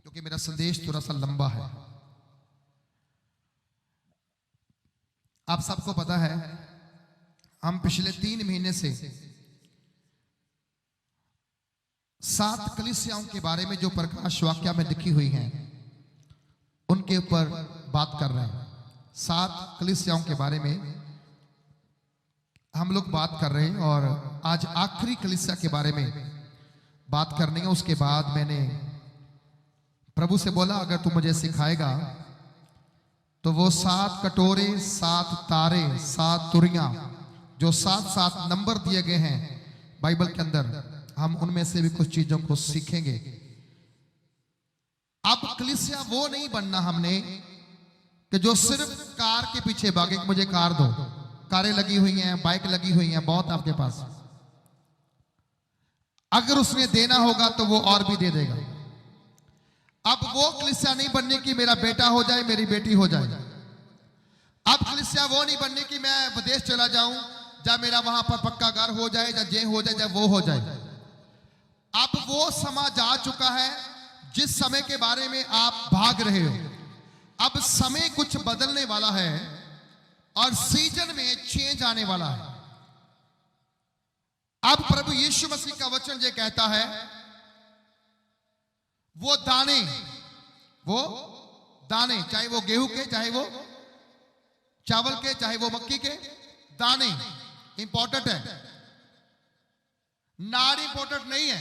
क्योंकि मेरा संदेश थोड़ा सा लंबा है। आप सबको पता है हम पिछले 3 महीने से 7 कलीसियाओं के बारे में जो प्रकाश वाक्य में लिखी हुई हैं उनके ऊपर बात कर रहे हैं। 7 कलीसियाओं के बारे में हम लोग बात कर रहे हैं और आज आखिरी कलीसिया के बारे में बात करनी है। उसके बाद मैंने प्रभु से बोला अगर तू मुझे सिखाएगा तो वो 7 कटोरे, 7 तारे, 7 तुरियां जो 7-7 नंबर दिए गए हैं बाइबल के अंदर, हम उनमें से भी कुछ चीजों को सीखेंगे। अब कलीसिया वो नहीं बनना हमने कि जो सिर्फ कार के पीछे भागे, मुझे कार दो। कारें लगी हुई हैं, बाइक लगी हुई हैं बहुत आपके पास, अगर उसने देना होगा तो वो और भी दे देगा। अब वो कलीसिया नहीं बनने की मेरा बेटा हो जाए, मेरी बेटी हो जाए। अब कलीसिया वो नहीं बनने की मैं विदेश चला जाऊं, या मेरा वहां पर पक्का घर हो जाए, या जे हो जाए, या वो हो जाए। अब वो समय जा चुका है जिस समय के बारे में आप भाग रहे हो। अब समय कुछ बदलने वाला है और सीजन में चेंज आने वाला है। अब प्रभु यीशु मसीह का वचन ये कहता है वो दाने, चाहे वो गेहूं के, चाहे वो चावल के, चाहे वो मक्की के दाने इंपॉर्टेंट है, नार इंपॉर्टेंट नहीं है,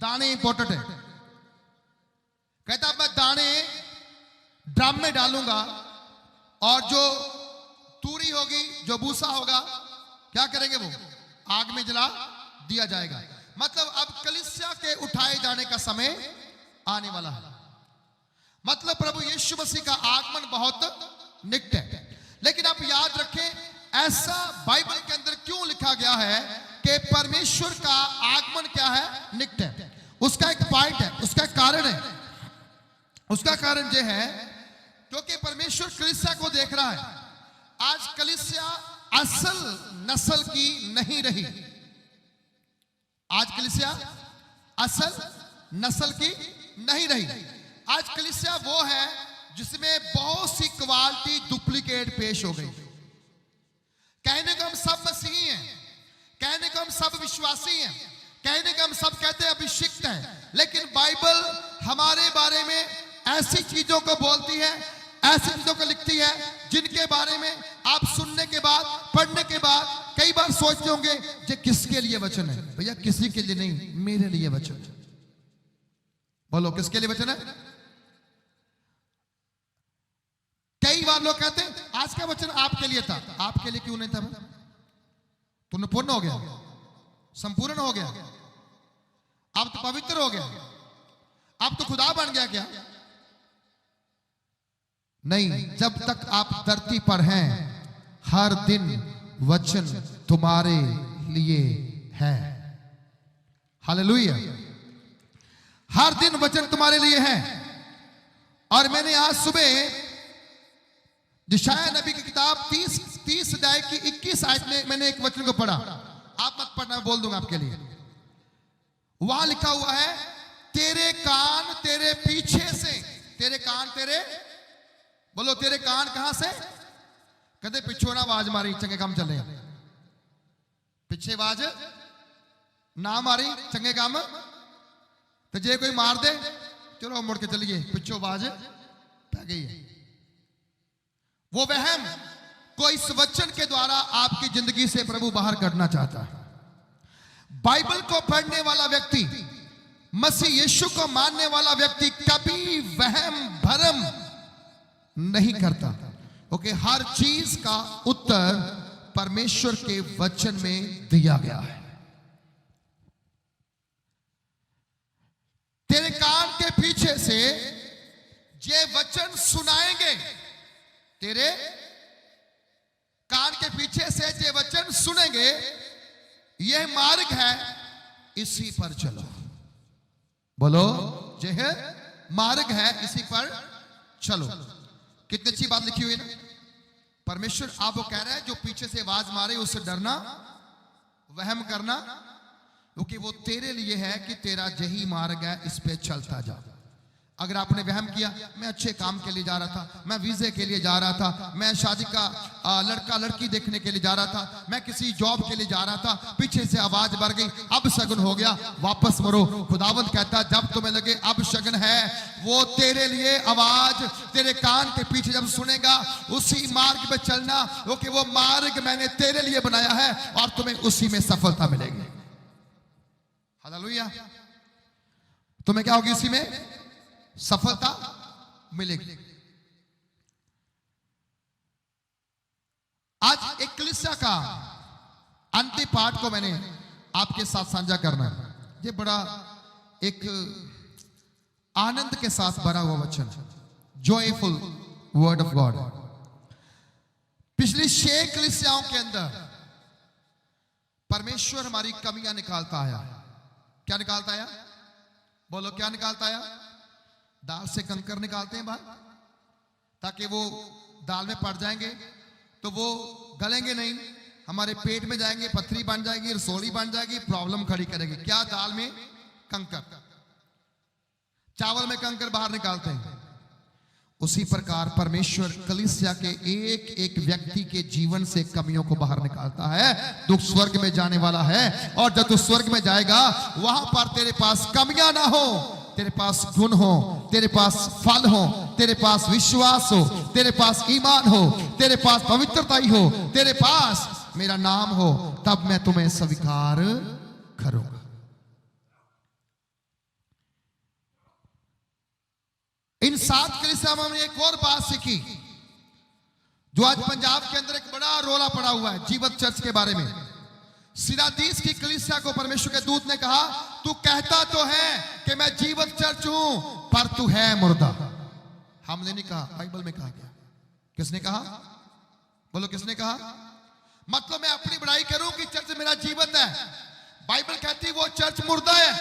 दाने इंपॉर्टेंट है। कहता मैं दाने ड्रम में डालूंगा और जो तूरी होगी, जो भूसा होगा, क्या करेंगे वो आग में जला दिया जाएगा। मतलब अब कलीसिया के उठाए जाने का समय आने वाला है। मतलब प्रभु यीशु मसीह का आगमन बहुत निकट है। लेकिन आप याद रखें ऐसा बाइबल के अंदर क्यों लिखा गया है कि परमेश्वर का आगमन क्या है, निकट है। उसका एक पॉइंट है, उसका एक कारण है। उसका कारण यह है क्योंकि परमेश्वर कलीसिया को देख रहा है। आज कलीसिया असल नस्ल की नहीं रही। आज कलीसिया असल नस्ल की नहीं रही। आज कलीसिया वो है जिसमें बहुत सी क्वालिटी डुप्लीकेट पेश हो गई। कहने को हम सब मसीही हैं, कहने को हम सब विश्वासी हैं, कहने को हम सब कहते हैं अभिषिक्त हैं, लेकिन बाइबल हमारे बारे में ऐसी चीजों को बोलती है, ऐसी चीजों को लिखती है जिनके बारे में आप सुनने के बाद, पढ़ने के बाद कई बार सोचते होंगे ये किसके लिए वचन है। भैया किसी के लिए नहीं, मेरे लिए वचन है। बोलो किसके लिए वचन है? कई बार लोग कहते हैं आज का वचन आपके लिए था। आपके लिए क्यों नहीं था? तुमने पूर्ण हो गया, संपूर्ण हो गया, अब तो पवित्र हो गया, अब तो खुदा बन गया क्या? नहीं, जब तक आप धरती पर हैं हर दिन वचन तुम्हारे लिए है। हालेलुया। हर दिन वचन तुम्हारे लिए है। और मैंने आज सुबह यशायाह नबी की किताब 30 अध्याय की 21 आयत में मैंने एक वचन को पढ़ा। आप मत पढ़ना, बोल दूंगा आपके लिए। वहां लिखा हुआ है तेरे कान तेरे पीछे से, तेरे कान तेरे, बोलो तेरे कान कहां से? कहते पिछो ना आवाज मारी चंगे काम चले, पीछे आवाज ना मारी चंगे काम, तो जे कोई मार दे चलो मुड़ के चलिए, पिछो आवाज पै गई है। वो वहम को इस वचन के द्वारा आपकी जिंदगी से प्रभु बाहर करना चाहता है। बाइबल को पढ़ने वाला व्यक्ति, मसीह यीशु को मानने वाला व्यक्ति कभी वहम भरम नहीं करता, क्योंकि हर चीज का उत्तर परमेश्वर के वचन में दिया गया है। तेरे कान के पीछे से ये वचन सुनाएंगे, तेरे कान के पीछे से ये वचन सुनेंगे, यह मार्ग है इसी पर चलो। बोलो यह मार्ग है इसी पर चलो। कितनी अच्छी बात लिखी हुई है ना। परमेश्वर आप वो कह रहे हैं जो पीछे से आवाज मारे उससे डरना, वहम करना, क्योंकि वो तेरे लिए है कि तेरा यही मार्ग है, इस पे चलता जा। अगर आपने वहम किया मैं अच्छे काम के लिए जा रहा था, मैं वीजे के लिए जा रहा था, मैं शादी का लड़का लड़की देखने के लिए जा रहा था, मैं किसी जॉब के लिए जा रहा था, पीछे से आवाज बढ़ गई, अब शगुन हो गया, वापस मुड़ो। खुदावंद कहता जब तुम्हें लगे अब शगुन है, वो तेरे लिए आवाज तेरे कान के पीछे जब सुनेगा, उसी मार्ग पे चलना, क्योंकि वो मार्ग मैंने तेरे लिए बनाया है और तुम्हें उसी में सफलता मिलेगी। हालेलुया। तुम्हें क्या होगी? उसी में सफलता मिलेगी। आज एक कलीसिया का अंतिम पाठ को मैंने आपके साथ साझा करना है। ये बड़ा एक आनंद के साथ भरा हुआ वचन, जॉयफुल वर्ड ऑफ गॉड। पिछली 6 कलीसियाओं के अंदर परमेश्वर हमारी कमियां निकालता आया। क्या निकालता आया? बोलो क्या निकालता आया? दाल से कंकर निकालते हैं बाहर, ताकि वो दाल में पड़ जाएंगे तो वो गलेंगे नहीं, हमारे पेट में जाएंगे, पथरी बन जाएगी, रसोली बन जाएगी, प्रॉब्लम खड़ी करेगी। क्या? दाल में कंकर, चावल में कंकर बाहर निकालते हैं। उसी प्रकार परमेश्वर कलीसिया के एक एक व्यक्ति के जीवन से कमियों को बाहर निकालता है। तू स्वर्ग में जाने वाला है, और जब तू स्वर्ग में जाएगा वहां पर तेरे पास कमियां ना हो, तेरे पास गुण हो, तेरे पास फल हो, तेरे पास विश्वास हो, तेरे पास ईमान हो, तेरे पास पवित्रता ही हो, तेरे पास मेरा नाम हो, तब मैं तुम्हें स्वीकार करूंगा। इन 7 कलीसियाओं में हमने एक और बात सीखी, जो आज पंजाब के अंदर एक बड़ा रोला पड़ा हुआ है, जीवत चर्च के बारे में। सिरादीस की कलीसिया को परमेश्वर के दूत ने कहा, तू कहता तो है कि मैं जीवत चर्च हूं, पर तू है मुर्दा। हमने नहीं कहा, बाइबल में कहा गया। किसने कहा? बोलो किसने कहा? मतलब मैं अपनी बड़ाई करूं कि चर्च मेरा जीवत है, बाइबल कहती वो चर्च मुर्दा है।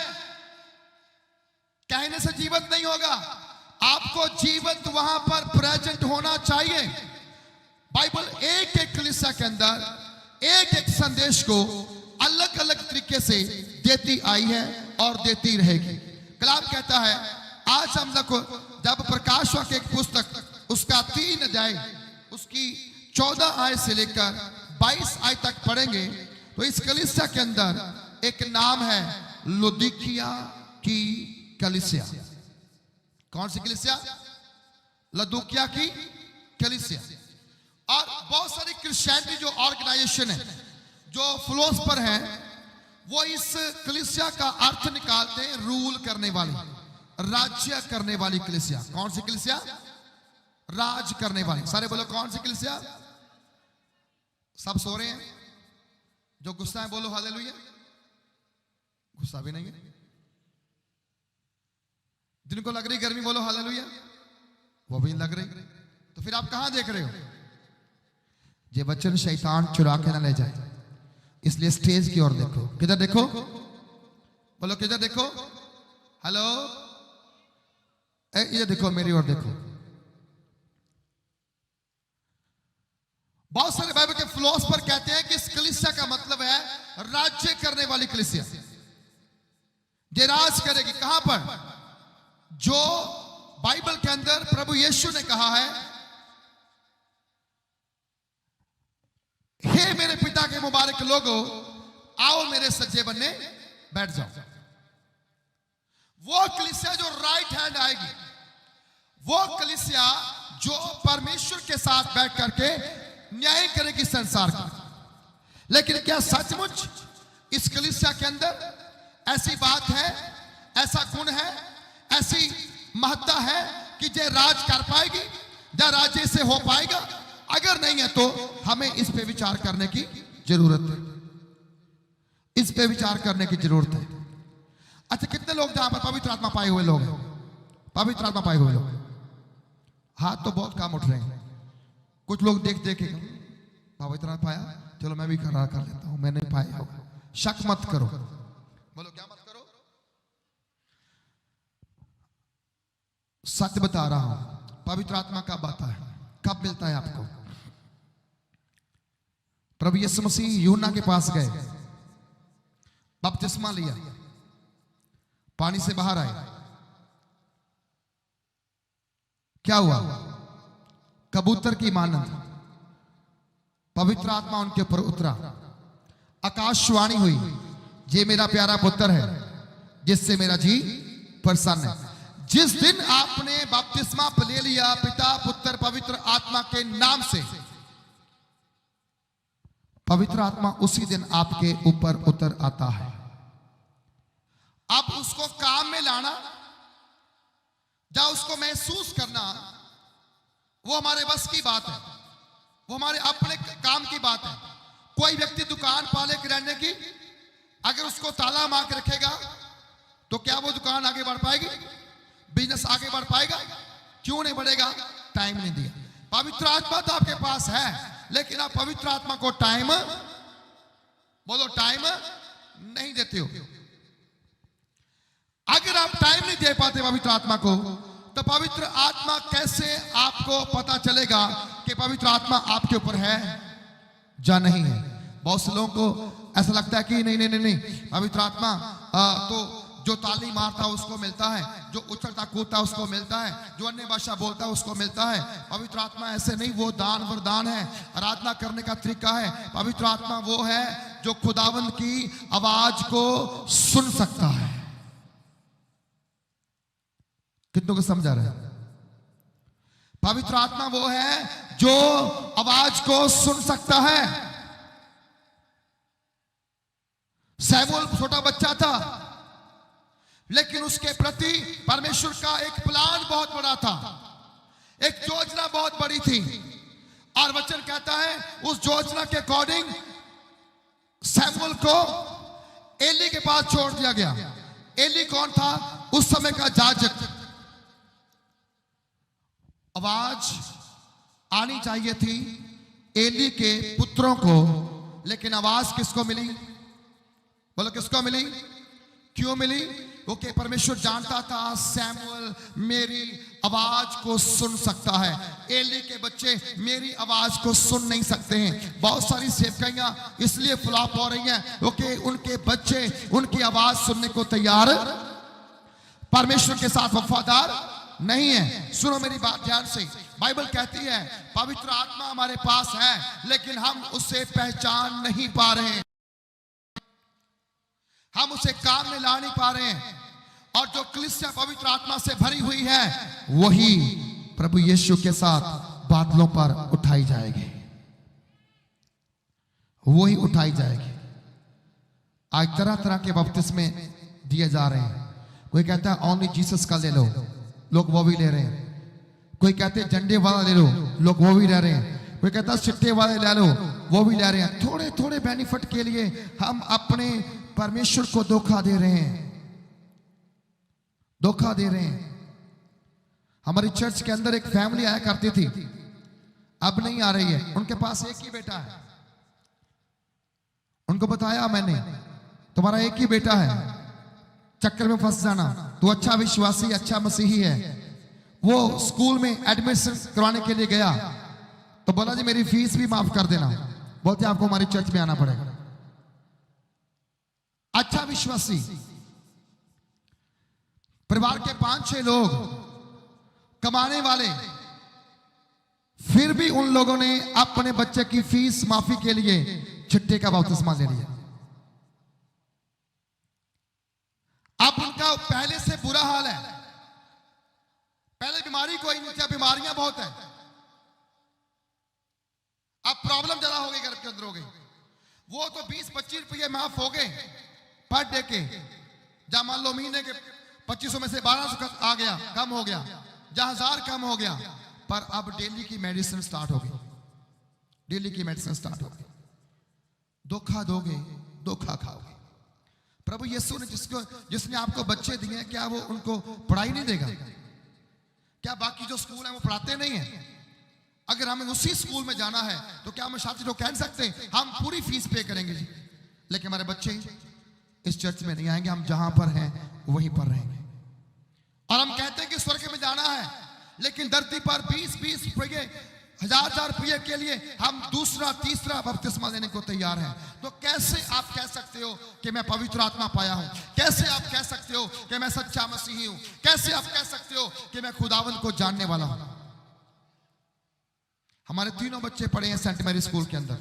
कहने से जीवत नहीं होगा, आपको जीवंत वहां पर प्रेजेंट होना चाहिए। बाइबल एक एक कलीसिया के अंदर एक एक संदेश को अलग अलग तरीके से देती आई है और देती रहेगी। कलाम कहता है, आज हम लोग जब प्रकाश वाक्य एक पुस्तक उसका 3 अध्याय उसकी 14 आयत से लेकर 22 आयत तक पढ़ेंगे, तो इस कलीसिया के अंदर एक नाम है लुदीकिया की कलीसिया। कौन सी कलीसिया? लुदीकिया की कलीसिया। और बहुत सारी क्रिश्चियनिटी जो ऑर्गेनाइजेशन है, जो फ्लोस पर है, वो इस कलीसिया का अर्थ निकालते हैं रूल करने वाली, राज्य करने वाली कलीसिया। कौन सी कलीसिया? राज करने वाली। सारे बोलो कौन सी कलीसिया? सब सो रहे हैं, जो गुस्सा है बोलो हालेलुया। गुस्सा भी नहीं है। जिनको लग रही गर्मी बोलो हालेलुया, वो भी लग रही। तो फिर आप कहां देख रहे हो? ये वचन शैतान चुरा के ना ले जाए, इसलिए स्टेज की ओर देखो। किधर देखो? बोलो किधर देखो? हेलो, ये देखो, मेरी ओर देखो। बहुत सारे बाइबल के फ्लोस पर कहते हैं कि इस कलीसिया का मतलब है राज्य करने वाली कलीसिया। ये राज करेगी कहां पर? जो बाइबल के अंदर प्रभु यीशु ने कहा है, हे मेरे पिता के मुबारक लोगों, आओ मेरे सज्जे बनने बैठ जाओ। वो कलीसिया जो राइट हैंड आएगी, वो कलीसिया जो परमेश्वर के साथ बैठ करके न्याय करेगी संसार का। लेकिन क्या सचमुच इस कलीसिया के अंदर ऐसी बात है, ऐसा गुण है, ऐसी महत्ता है कि जे राज कर पाएगी, या राज्य से हो पाएगा? अगर नहीं है तो हमें इस पे विचार करने की जरूरत है। इस पे विचार करने की जरूरत है। अच्छा, कितने लोग जहां पर पवित्र आत्मा पाए हुए लोग हैं? पवित्र आत्मा पाए हुए लोग हाथ तो बहुत कम उठ रहे हैं। कुछ लोग देख के पवित्र आत्मा पाया, चलो मैं भी खड़ा कर लेता हूं, मैंने पाया होगा। शक मत करो। बोलो क्या मत करो? सत्य बता रहा हूं, पवित्र आत्मा कब आता है, कब मिलता है आपको? प्रभु यीशु मसीह यूहन्ना के पास गए, बपतिस्मा लिया, पानी से बाहर आए, क्या हुआ? कबूतर की मानंद पवित्र आत्मा उनके ऊपर उतरा। आकाशवाणी हुई, ये मेरा प्यारा पुत्र है जिससे मेरा जी प्रसन्न है। जिस दिन आपने बपतिस्मा ले लिया पिता पुत्र पवित्र आत्मा के नाम से, पवित्र आत्मा उसी दिन आपके ऊपर उतर आता है। अब उसको काम में लाना या उसको महसूस करना वो हमारे बस की बात है, वो हमारे अपने काम की बात है। कोई व्यक्ति दुकान पाले किराने की, अगर उसको ताला मार के रखेगा तो क्या वो दुकान आगे बढ़ पाएगी? बिजनेस आगे बढ़ पाएगा? क्यों नहीं बढ़ेगा? टाइम नहीं दिया। पवित्र आत्मा तो आपके पास है, लेकिन आप पवित्र आत्मा को टाइम, बोलो टाइम नहीं देते हो। अगर आप टाइम नहीं दे पाते पवित्र आत्मा को, तो पवित्र आत्मा कैसे आपको पता चलेगा कि पवित्र आत्मा आपके ऊपर है या नहीं है? बहुत से लोगों को ऐसा लगता है कि नहीं नहीं नहीं नहीं, पवित्र आत्मा तो जो ताली मारता उसको मिलता है, जो उछलता कूदता उसको मिलता है, जो अन्य भाषा बोलता है उसको मिलता है। पवित्र आत्मा ऐसे नहीं, वो दान वरदान है, आराधना करने का तरीका है। पवित्र आत्मा वो है जो खुदावंद की आवाज को सुन सकता है। कितनों को समझा रहे हैं? पवित्र आत्मा वो है जो आवाज को सुन सकता है। सैमुअल छोटा बच्चा था, लेकिन उसके प्रति परमेश्वर का एक प्लान बहुत बड़ा था, एक योजना बहुत बड़ी थी। और वचन कहता है उस योजना के अकॉर्डिंग सैमुअल को एली के पास छोड़ दिया गया। एली कौन था? उस समय का याजक। आवाज आनी चाहिए थी एली के पुत्रों को, लेकिन आवाज किसको मिली? बोलो किसको मिली? क्यों मिली? क्योंकि परमेश्वर जानता था सैमुअल मेरी आवाज को सुन सकता है, एली के बच्चे मेरी आवाज को सुन नहीं सकते हैं। बहुत सारी सेवकाइयां इसलिए फ्लॉप हो रही हैं क्योंकि उनके बच्चे उनकी आवाज सुनने को तैयार, परमेश्वर के साथ वफादार नहीं है। सुनो मेरी बात ध्यान से। बाइबल कहती है पवित्र आत्मा हमारे पास है, लेकिन हम उसे पहचान नहीं पा रहे हैं, हम उसे काम में ला नहीं पा रहे हैं। और जो कलीसिया पवित्र आत्मा से भरी हुई है वही प्रभु यीशु के साथ बादलों पर उठाई जाएगी, वही उठाई जाएगी। आज तरह तरह के बपतिस्मे दिए जा रहे हैं। कोई कहता है ओनली जीसस का ले लो, लोग वो भी ले रहे हैं। कोई कहते हैं झंडे वाला ले लो, लोग वो भी ले रहे हैं। कोई कहता है चिट्टे वाले ले लो, वो भी ले रहे हैं। थोड़े थोड़े बेनिफिट के लिए हम अपने परमेश्वर को धोखा दे रहे हैं, धोखा दे रहे हैं। हमारी चर्च के अंदर एक फैमिली आया करती थी, अब नहीं आ रही है। उनके पास एक ही बेटा है। उनको बताया मैंने तुम्हारा एक ही बेटा है, चक्कर में फंस जाना, तू अच्छा विश्वासी अच्छा मसीही है। वो स्कूल में एडमिशन करवाने के लिए गया तो बोला जी मेरी फीस भी माफ कर देना। बोलते आपको हमारी चर्च में आना पड़ेगा। अच्छा विश्वासी परिवार के 5-6 लोग कमाने वाले, फिर भी उन लोगों ने अपने बच्चे की फीस माफी के लिए चिट्टे का बपतिस्मा ले लिया। अब उनका पहले से बुरा हाल है। पहले बीमारी कोई नहीं थी, बीमारियां बहुत है। अब प्रॉब्लम ज्यादा हो गई, घर के अंदर हो गई। वो तो 20-25 रुपये माफ हो गए पर डे के, जहां मान लो महीने के 2500 में से 1200 आ गया, कम हो गया, जहां 1000 कम हो गया। पर अब डेली की मेडिसिन स्टार्ट हो गई, डेली की मेडिसिन स्टार्ट हो गई। धोखा दोगे, धोखा खाओगे। प्रभु यीशु ने जिसने आपको बच्चे दिए हैं, क्या वो उनको पढ़ाई नहीं देगा? क्या बाकी जो स्कूल है वो पढ़ाते नहीं है? अगर हमें उसी स्कूल में जाना है तो क्या हम छात्र लोग कह सकते हैं हम पूरी फीस पे करेंगे जी, लेकिन हमारे बच्चे इस चर्च में नहीं आएंगे, हम जहां पर हैं वहीं पर रहेंगे। और हम कहते हैं कि स्वर्ग में जाना है, लेकिन धरती पर 20-20 रुपये, 1000 रुपये के लिए हम दूसरा तीसरा बपतिस्मा लेने को तैयार हैं। तो कैसे आप कह सकते हो कि मैं पवित्र आत्मा पाया हूं? कैसे आप कह सकते हो कि मैं सच्चा मसीही हूं? कैसे आप कह सकते हो कि मैं खुदावंद को जानने वाला हूं? हमारे तीनों बच्चे पढ़े हैं सेंट मैरी स्कूल के अंदर।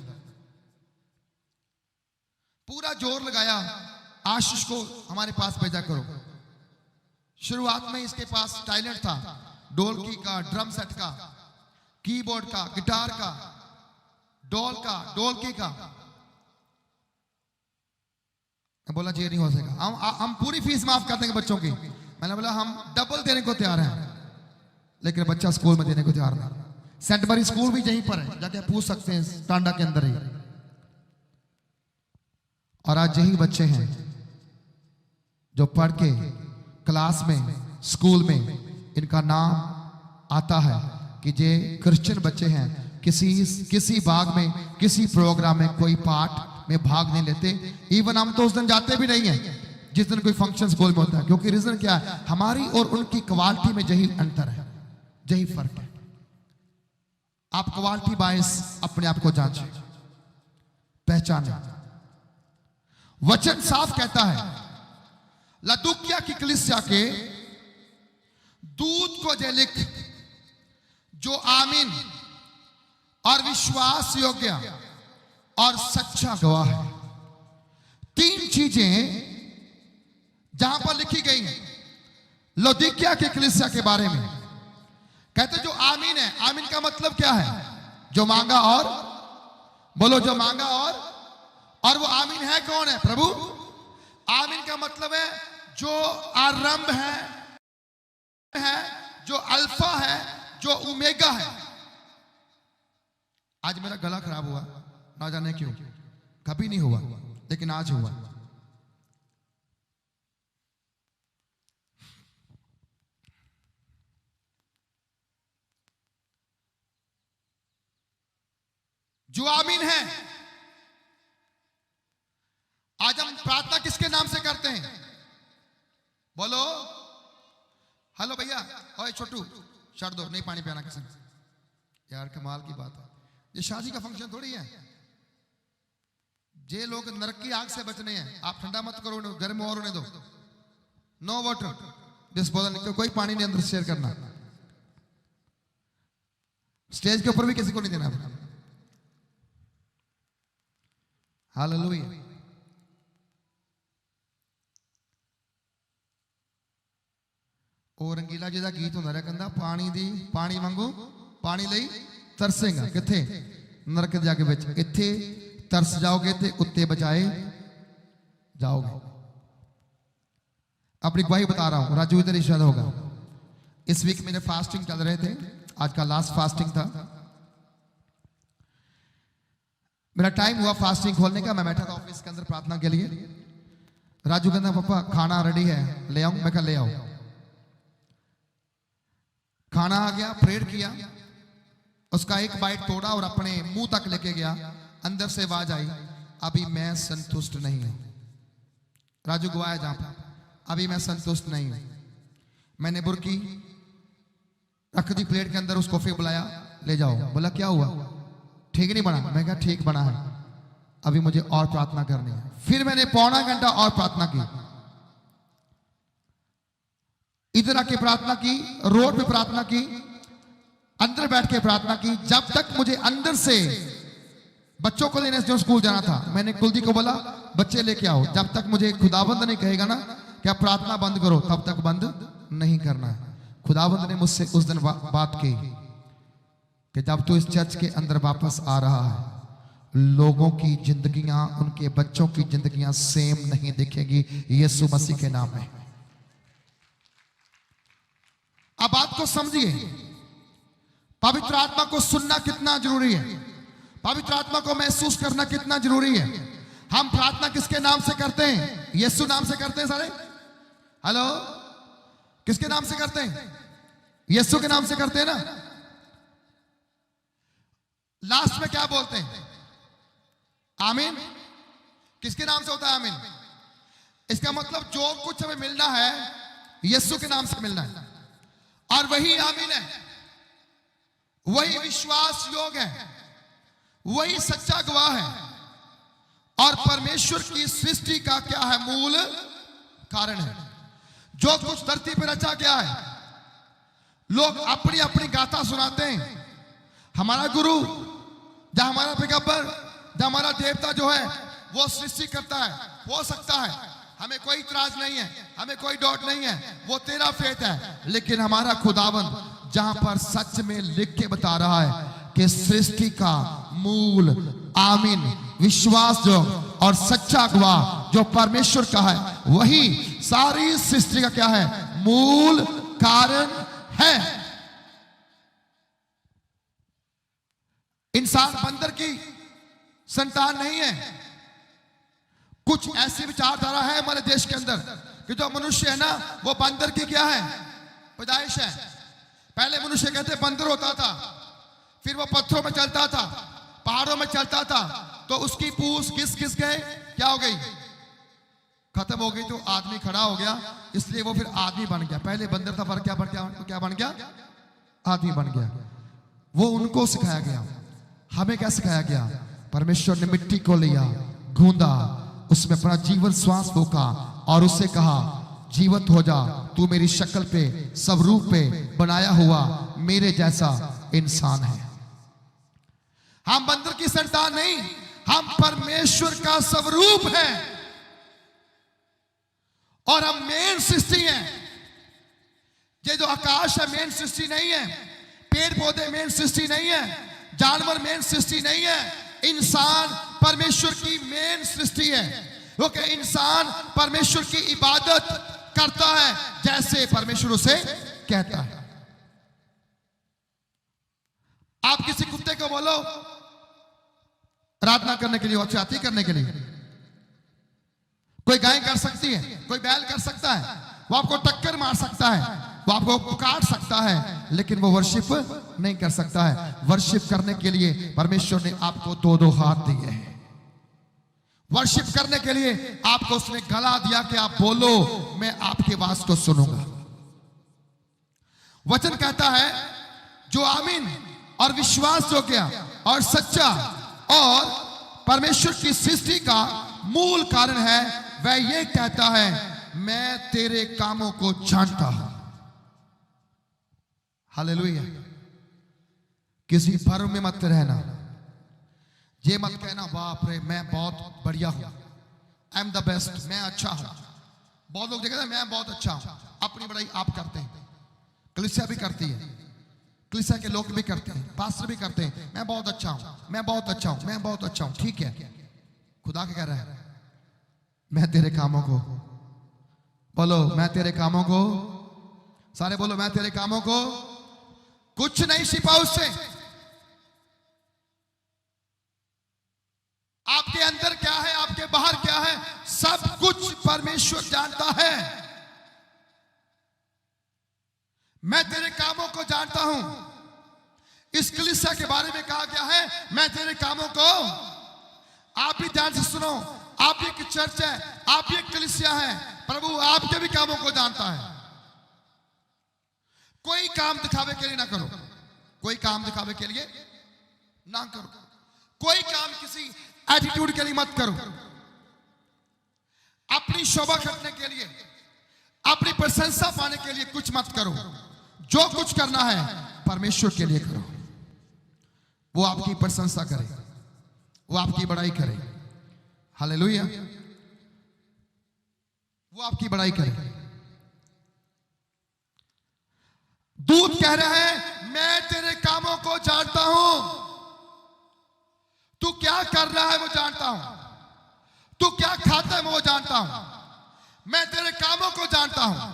पूरा जोर लगाया आशीष को हमारे पास भेजा करो। शुरुआत में इसके पास टैलेंट था, ढोलकी का, ड्रम सेट का, कीबोर्ड का, गिटार का, ढोल का, ढोलकी का। मैं बोला जी नहीं हो सकेगा, हम पूरी फीस माफ कर देंगे बच्चों की। मैंने बोला हम डबल देने को तैयार हैं, लेकिन बच्चा स्कूल में देने को तैयार नहीं। सेंट मैरी स्कूल भी यहीं पर है, जाके पूछ सकते हैं, टांडा के अंदर ही। और आज यही बच्चे हैं जो पढ़ के क्लास में, स्कूल में इनका नाम आता है कि ये क्रिश्चियन बच्चे हैं। किसी भाग में, किसी प्रोग्राम में, कोई पार्ट में भाग नहीं लेते। इवन हम तो उस दिन जाते भी नहीं हैं जिस दिन कोई फंक्शन स्कूल में होता है, क्योंकि रीजन क्या है, हमारी और उनकी क्वालिटी में यही अंतर है, यही फर्क है। आप क्वालिटी बायस अपने आप को जांचें, पहचानें। वचन साफ कहता है, लदुकिया की कलीसिया के दूत को जे लिख, जो आमीन और विश्वास योग्य और सच्चा गवाह है। तीन चीजें जहां पर लिखी गई हैं लौदीकिया के कलीसिया के बारे में। कहते जो आमीन है, आमीन का मतलब क्या है? जो मांगा और, बोलो जो मांगा और वो आमीन है कौन है? प्रभु। आमीन का मतलब है जो आरंभ है, जो अल्फा है, जो ओमेगा है। आज मेरा गला खराब हुआ, ना जाने क्यों, कभी नहीं हुआ लेकिन आज हुआ। जो आमीन है। आज हम प्रार्थना किसके नाम से करते हैं? बोलो। हेलो भैया, ओए छोटू छड़ दो, नहीं पानी पियाना किसी ने। यार कमाल की बात है, ये शादी का फंक्शन थोड़ी है। जे लोग नरक की आग से बचने हैं, आप ठंडा मत करो, गर्म और होने दो। नो वाटर डिस्पोजल, कोई पानी नहीं अंदर शेयर करना। स्टेज के ऊपर भी किसी को नहीं देना। हालेलुया। और रंगीला जी का गीत होता रहा, कहता पानी वांगू पानी लई तरसेगा। किथे? नरक जाके बिच। इत्थे तरस जाओगे तो उत्ते बचाए जाओगे। अपनी गवाही बता रहा हूं, राजू इधर इशारा होगा। इस वीक मेरे फास्टिंग चल रहे थे, आज का लास्ट फास्टिंग था। मेरा टाइम हुआ फास्टिंग खोलने का, मैं बैठा था ऑफिस के अंदर प्रार्थना के लिए। राजू कहता पापा खाना रेडी है, ले आऊं? मैं कहा ले आओ। खाना आ गया, प्रेयर किया, उसका एक बाइट तोड़ा और अपने मुंह तक लेके गया। अंदर से आवाज आई, अभी मैं संतुष्ट नहीं हूं। राजू गवाया जहां पर, अभी मैं संतुष्ट नहीं हूं। मैंने बुरकी रख दी प्लेट के अंदर, उसको फिर बुलाया, ले जाओ। बोला क्या हुआ? ठीक नहीं बना। मैं कहा ठीक बना है, अभी मुझे और प्रार्थना करनी है। फिर मैंने पौना घंटा और प्रार्थना की, इधर आके प्रार्थना की, रोड पे प्रार्थना की, अंदर बैठ के प्रार्थना की, जब तक मुझे अंदर से बच्चों को लेने जो स्कूल जाना था। मैंने कुलदीप को बोला बच्चे लेके आओ, जब तक मुझे खुदाबंद नहीं कहेगा ना क्या प्रार्थना बंद करो, तब तक बंद नहीं करना है। खुदाबंद ने मुझसे उस दिन बात की कि जब तू इस चर्च के अंदर वापस आ रहा है, लोगों की जिंदगियां, उनके बच्चों की जिंदगियां सेम नहीं दिखेगी, यीशु मसीह के नाम में। अब बात को समझिए, पवित्र आत्मा को सुनना कितना जरूरी है, पवित्र आत्मा को महसूस करना कितना जरूरी है। हम प्रार्थना किसके नाम से करते हैं? यीशु नाम से करते हैं सारे। हेलो, किसके नाम से करते हैं? यीशु के नाम से करते हैं ना। लास्ट में क्या बोलते हैं? आमीन। किसके नाम से होता है आमीन? इसका मतलब जो कुछ हमें मिलना है यीशु के नाम से मिलना है, और वही आमीन है, वही विश्वास योग है, वही सच्चा गवाह है, और परमेश्वर की सृष्टि का क्या है? मूल कारण है। जो कुछ धरती पर रचा गया है, लोग अपनी अपनी गाथा सुनाते हैं, हमारा गुरु, जब हमारा पैगंबर, जब हमारा देवता जो है वो सृष्टि करता है, हो सकता है, हमें कोई इतराज नहीं है, हमें कोई डाउट नहीं है, वो तेरा फेथ है। लेकिन हमारा खुदावन जहां पर सच में लिख के बता रहा है कि सृष्टि का मूल, आमीन, विश्वास जो और सच्चा गवाह जो परमेश्वर का है, वही सारी सृष्टि का क्या है, मूल कारण है। इंसान बंदर की संतान नहीं है। कुछ ऐसी विचारधारा है हमारे देश के अंदर कि जो मनुष्य है ना वो बंदर की क्या है, पैदाइश है। पहले मनुष्य कहते बंदर होता था, फिर वो पत्थरों में चलता था, पहाड़ों में चलता था, तो उसकी पूंछ घिस घिस गए, क्या हो गई, खत्म हो गई, तो आदमी खड़ा हो गया, इसलिए वो फिर आदमी बन गया। पहले बंदर था, पर क्या बन गया, आदमी बन गया। वो उनको सिखाया गया। हमें क्या सिखाया गया? परमेश्वर ने मिट्टी को लिया, गूंदा, उसमें अपना जीवन श्वास फूका और उससे कहा जीवित हो जा, तू मेरी शक्ल पे, स्वरूप पे बनाया हुआ मेरे जैसा इंसान है। हम बंदर की संतान नहीं, हम परमेश्वर का स्वरूप है और हम मेन सृष्टि हैं। ये जो आकाश है मेन सृष्टि नहीं है, पेड़ पौधे मेन सृष्टि नहीं है, जानवर मेन सृष्टि नहीं है, इंसान परमेश्वर की मेन सृष्टि है। क्योंकि इंसान परमेश्वर की इबादत करता है जैसे परमेश्वर उसे कहता है। आप किसी कुत्ते को बोलो आराधना करने के लिए, वो चाहती करने के लिए, कोई गाय कर सकती है, कोई बैल कर सकता है, वो आपको टक्कर मार सकता है, वो आपको काट सकता है, लेकिन वो वर्शिप नहीं कर सकता है। वर्शिप करने के लिए परमेश्वर ने आपको दो दो हाथ दिए हैं। वर्शिप करने के लिए आपको उसने गला दिया कि आप बोलो, मैं आपकी आवाज को सुनूंगा। वचन कहता है जो आमीन और विश्वास जो किया और सच्चा और परमेश्वर की सृष्टि का मूल कारण है, वह ये कहता है मैं तेरे कामों को जानता हूं। हालेलुया। किसी भ्रम में मत रहना। ये मत कहना बाप रे मैं बहुत बढ़िया हूं, आई एम द बेस्ट, मैं अच्छा हूं। बहुत लोग कहते हैं मैं बहुत अच्छा हूं, अपनी बड़ाई आप करते हैं, कलीसिया भी करती है, कलीसिया के लोग भी करते हैं, पास्टर भी करते हैं, मैं बहुत अच्छा हूं, मैं बहुत अच्छा हूं, मैं बहुत अच्छा हूं। ठीक है, खुदा क्या कह रहा है? मैं तेरे कामों को, बोलो मैं तेरे कामों को, सारे बोलो मैं तेरे कामों को, कुछ नहीं छिपा उससे। आपके अंदर क्या है, आपके बाहर क्या है, सब कुछ परमेश्वर जानता है। मैं तेरे कामों को जानता हूं। इस कलीसिया के बारे में कहा गया है मैं तेरे कामों को। आप भी ध्यान से सुनो, आप भी एक चर्च है, आप भी एक कलीसिया है, प्रभु आपके भी कामों को जानता है। कोई काम दिखावे के लिए ना करो, कोई काम दिखावे के लिए ना करो, कोई काम किसी एटीट्यूड के लिए मत करो, अपनी शोभा करने के लिए, अपनी प्रशंसा पाने के लिए कुछ मत करो। जो कुछ करना है परमेश्वर के लिए करो। वो आपकी प्रशंसा करे, वो आपकी बड़ाई करे। हालेलुया। वो आपकी बड़ाई करे। दूत कह रहे हैं मैं तेरे कामों को जानता हूं, तू क्या कर रहा है वो जानता हूं, तू क्या खाता है वो जानता हूं, मैं तेरे कामों को जानता हूं।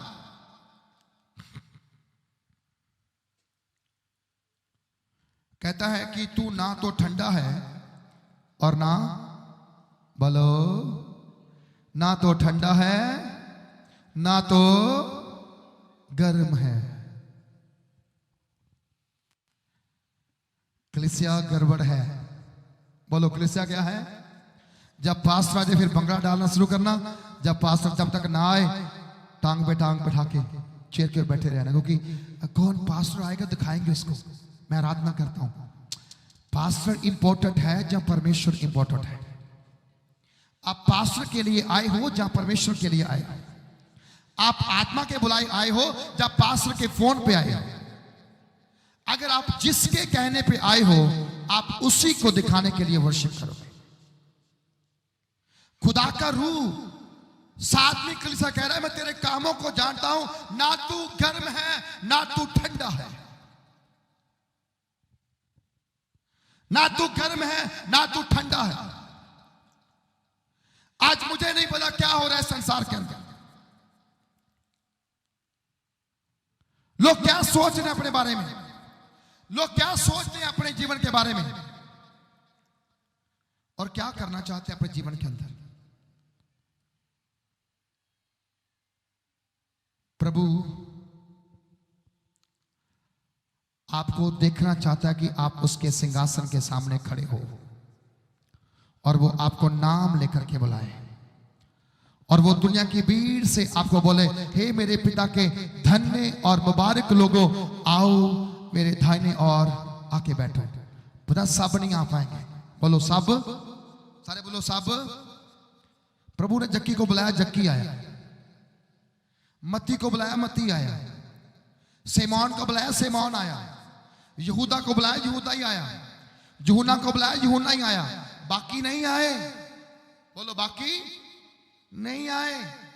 कहता है कि तू ना तो ठंडा है और ना, बोलो, ना तो ठंडा है ना तो गर्म है। कलीसिया गड़बड़ है। बोलो कलीसिया क्या है? जब पास्टर आ जाए फिर भंगड़ा डालना शुरू करना, जब पास्टर जब तक ना आए टांग पे टांग बैठा के चेयर के बैठे रहना, क्योंकि कौन पास्टर आएगा दिखाएंगे उसको। मैं आराधना करता हूं, पास्टर इंपॉर्टेंट है जब परमेश्वर इंपॉर्टेंट है। आप पास्टर के लिए आए हो जब परमेश्वर के लिए आए हो। आप आत्मा के बुलाए आए हो जब पास्टर के फोन पे आए हो। अगर आप जिसके कहने पे आए हो आप उसी को दिखाने के लिए वर्शिप करोगे। खुदा का रूह सातवीं कलीसिया कह रहा है, मैं तेरे कामों को जानता हूं, ना तू गर्म है ना तू ठंडा है, ना तू गर्म है ना तू ठंडा है। आज मुझे नहीं पता क्या हो रहा है संसार के अंदर, लोग क्या सोच रहे हैं अपने बारे में, लोग क्या सोचते हैं अपने जीवन के बारे में, और क्या करना चाहते हैं अपने जीवन के अंदर। प्रभु आपको देखना चाहता है कि आप उसके सिंहासन के सामने खड़े हो और वो आपको नाम लेकर के बुलाए और वो दुनिया की भीड़ से आपको बोले, हे मेरे पिता के धन्य और मुबारक लोगों, आओ मेरे दाहिने और आके बैठो। पता सब नहीं आ पाएंगे, बोलो सब, सारे बोलो सब। प्रभु ने जक्की को बुलाया, जक्की आया। मत्ती को बुलाया, मत्ती आया। सिमोन को बुलाया, सिमोन आया। यहूदा को बुलाया, यहूदा ही आया। यूहन्ना को बुलाया, यूहन्ना ही आया। बाकी नहीं आए, बोलो बाकी नहीं आए।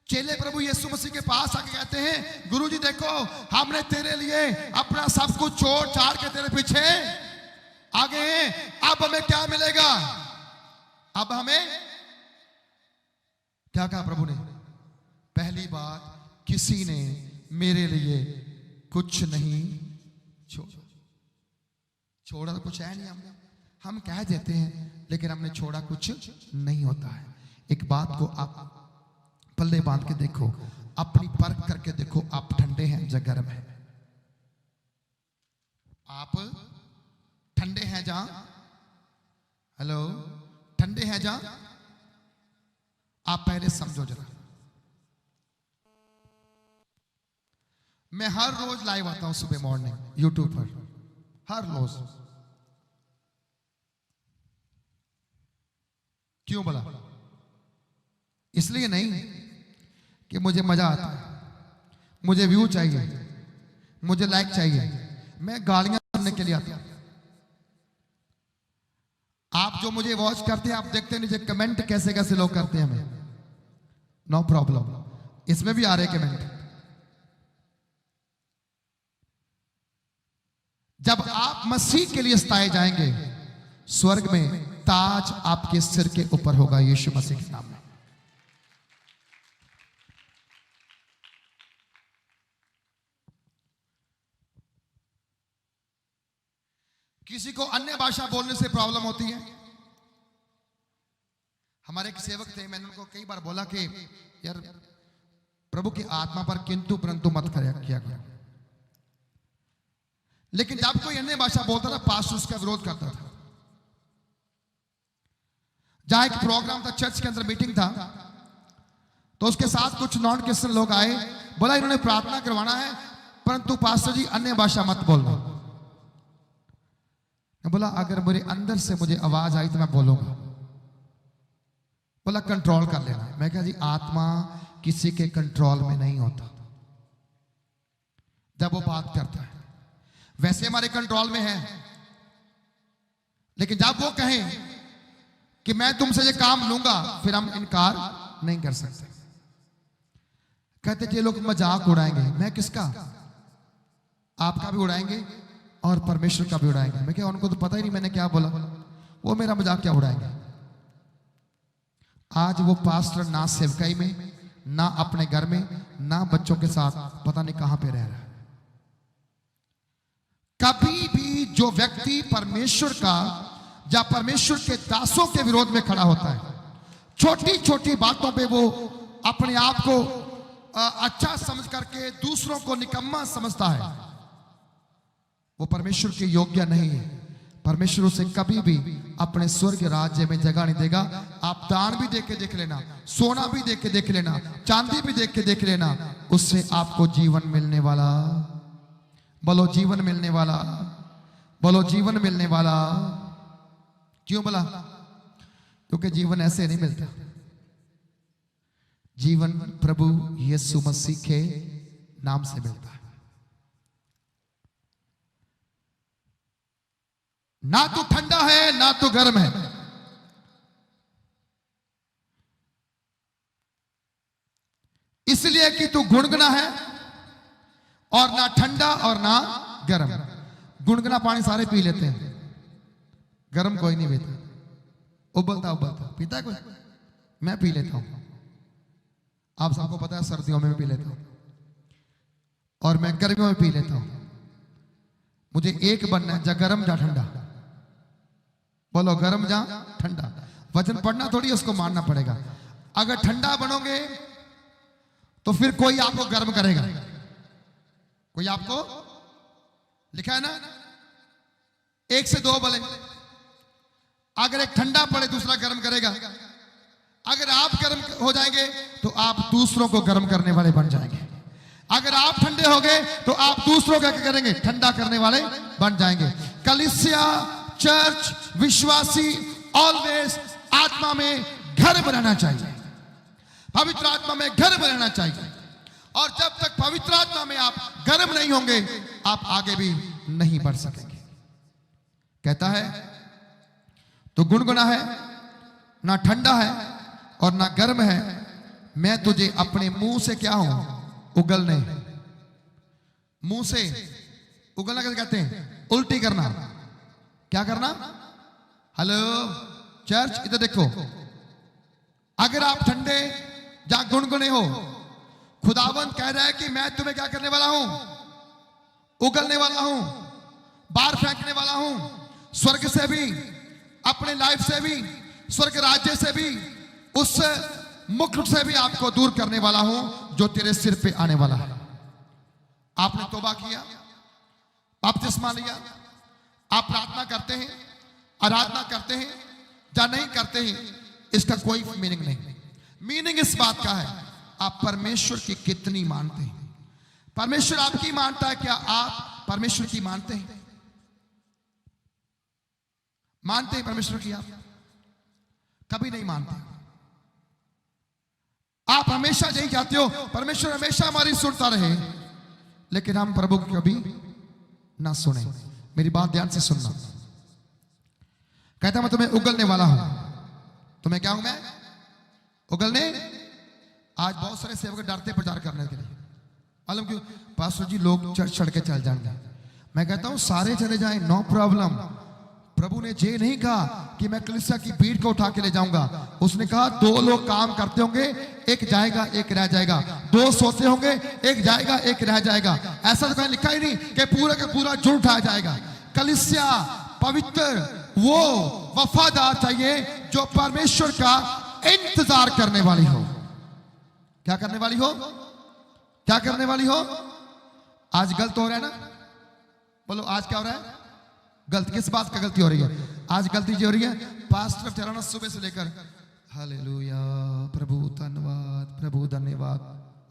चेले प्रभु यीशु मसीह के पास आके कहते हैं, गुरुजी देखो हमने तेरे लिए अपना सब कुछ छोड़ छाड़ के तेरे पीछे आ गए हैं, अब हमें क्या मिलेगा? अब हमें क्या कहा प्रभु ने? पहली बात, किसी ने मेरे लिए कुछ नहीं छोड़ा। तो कुछ है नहीं, हम कह देते हैं लेकिन हमने छोड़ा कुछ नहीं होता है। एक बात को आप पल्ले बांध के देखो, अपनी परख करके देखो, आप ठंडे हैं या गर्म हैं? आप ठंडे हैं जहां, हेलो, ठंडे हैं जहां? आप पहले समझो जरा। मैं हर रोज लाइव आता हूं सुबह मॉर्निंग यूट्यूब पर, हर रोज। क्यों बोला? इसलिए नहीं कि मुझे मजा आता है, मुझे व्यू चाहिए, मुझे लाइक चाहिए, मैं गालियां सुनने के लिए आता हूं। आप जो मुझे वॉच करते हैं, आप देखते हैं नीचे कमेंट कैसे कैसे लोग करते हैं हमें, नो प्रॉब्लम, इसमें भी आ रहे कमेंट। जब आप मसीह के लिए सताए जाएंगे, स्वर्ग में ताज आपके सिर के ऊपर होगा, यीशु मसीह के नाम में। किसी को अन्य भाषा बोलने से प्रॉब्लम होती है। हमारे एक सेवक थे, मैंने उनको कई बार बोला कि यार प्रभु की आत्मा पर किंतु परंतु मत किया करो, लेकिन जब कोई अन्य भाषा बोलता था, पास्टर उसका विरोध करता था। जहां एक प्रोग्राम था, चर्च के अंदर मीटिंग था, तो उसके साथ कुछ नॉन क्रिश्चियन लोग आए, बोला इन्होंने प्रार्थना करवाना है परंतु पास्टर जी अन्य भाषा मत बोलना। बोला अगर मेरे अंदर से मुझे आवाज आई तो मैं बोलूंगा। बोला कंट्रोल कर लेना। मैं कहा जी आत्मा किसी के कंट्रोल में नहीं होता, जब वो बात करता है। वैसे हमारे कंट्रोल में है, लेकिन जब वो कहें कि मैं तुमसे ये काम लूंगा, फिर हम इनकार नहीं कर सकते। कहते कि ये लोग मजाक उड़ाएंगे। मैं किसका? आपका भी उड़ाएंगे और परमेश्वर का भी उड़ाएंगे। मैं क्या, उनको तो पता ही नहीं मैंने क्या बोला, वो मेरा मजाक क्या उड़ाएंगे। आज वो पास्टर ना सेवकाई में, ना अपने घर में, ना बच्चों के साथ, पता नहीं कहां पे रह रहा है। कभी भी जो व्यक्ति परमेश्वर का या परमेश्वर के दासों के विरोध में खड़ा होता है, छोटी छोटी बातों पे वो अपने आप को अच्छा समझ करके दूसरों को निकम्मा समझता है, वो परमेश्वर के योग्य नहीं है। परमेश्वर उसे कभी भी अपने स्वर्ग राज्य में जगह नहीं देगा। आप दान भी देख के देख लेना, सोना भी देख के देख लेना, चांदी भी देख के देख लेना, उससे आपको जीवन मिलने वाला, बोलो जीवन मिलने वाला, बोलो जीवन मिलने वाला। क्यों बोला? क्योंकि जीवन ऐसे नहीं मिलता। जीवन प्रभु यीशु मसीह के नाम से मिलता है। ना तो ठंडा है ना तो गर्म है, इसलिए कि तू गुनगुना है और ना ठंडा और ना गर्म। गुनगुना पानी सारे पी लेते हैं, गर्म कोई नहीं पीता। उबलता उबलता पीता है कोई? मैं पी लेता हूं। आप सबको पता है सर्दियों में पी लेता हूं और मैं गर्मियों में पी लेता हूं। मुझे एक बनना है, जा गर्म जा ठंडा। बोलो गर्म जा ठंडा। वचन पढ़ना थोड़ी उसको मानना पड़ेगा। अगर ठंडा बनोगे तो फिर कोई आपको गर्म करेगा। कोई आपको, लिखा है ना 1 से 2 बोले, अगर एक ठंडा पड़े दूसरा गर्म करेगा। अगर आप गर्म हो जाएंगे तो आप दूसरों को गर्म करने वाले बन जाएंगे। अगर आप ठंडे हो गए तो आप दूसरों का क्या करेंगे? ठंडा करने वाले बन जाएंगे। कलीसिया, चर्च, विश्वासी ऑलवेज आत्मा में गर्म रहना चाहिए, पवित्र आत्मा में गर्म रहना चाहिए। और जब तक पवित्र आत्मा में आप गर्म नहीं होंगे, आप आगे भी नहीं बढ़ सकेंगे। कहता है तो गुनगुना है, ना ठंडा है और ना गर्म है, मैं तुझे अपने मुंह से क्या हूं? उगलने। मुंह से उगलना कैसे कहते हैं? उल्टी करना। क्या करना? हेलो चर्च, इधर देखो। अगर आप ठंडे या गुनगुने हो, खुदावंद कह रहा है कि मैं तुम्हें क्या करने वाला हूं? उगलने वाला हूं, बाहर फेंकने वाला हूं। स्वर्ग से भी, अपने लाइफ से भी, स्वर्ग राज्य से भी, उस मुकुट से भी आपको दूर करने वाला हूं जो तेरे सिर पे आने वाला है। आपने तौबा किया, बपतिस्मा लिया, आप प्रार्थना करते हैं, आराधना करते हैं या नहीं करते हैं, इसका कोई मीनिंग नहीं। मीनिंग इस बात का है, आप परमेश्वर की कितनी मानते हैं। परमेश्वर आपकी मानता है, क्या आप परमेश्वर की मानते हैं? मानते हैं परमेश्वर की? आप कभी नहीं मानते। आप हमेशा यही चाहते हो परमेश्वर हमेशा हमारी सुनता रहे, लेकिन हम प्रभु की कभी ना सुने। मेरी बात ध्यान से सुनना। कहता मैं तुम्हें उगलने वाला हूं। तुम्हें क्या हूं मैं? उगलने। आज बहुत सारे सेवक डरते प्रचार करने के लिए। मालूम क्यों? पास्टर जी लोग चढ़ चढ़ के चल जाएंगे। मैं कहता हूं सारे चले जाएं, नो प्रॉब्लम। प्रभु ने ये नहीं कहा कि मैं कलीसिया की भीड़ को उठा के ले जाऊंगा। उसने कहा 2 लोग काम करते होंगे, एक जाएगा एक रह जाएगा। 2 सोते होंगे, एक जाएगा एक रह जाएगा। ऐसा तो कहीं लिखा ही नहीं कि पूरा का पूरा जुड़ उठाया जाएगा। कलीसिया पवित्र, वो वफादार चाहिए जो परमेश्वर का इंतजार करने वाली हो। क्या करने वाली हो? क्या करने वाली हो? आज गलत हो रहा है ना? बोलो आज क्या हो रहा है? गलत। किस बात का गलती हो रही है? आज गलती जो हो रही है, पास्टर चलाना सुबह से लेकर हालेलुया, प्रभु धन्यवाद, प्रभु धन्यवाद।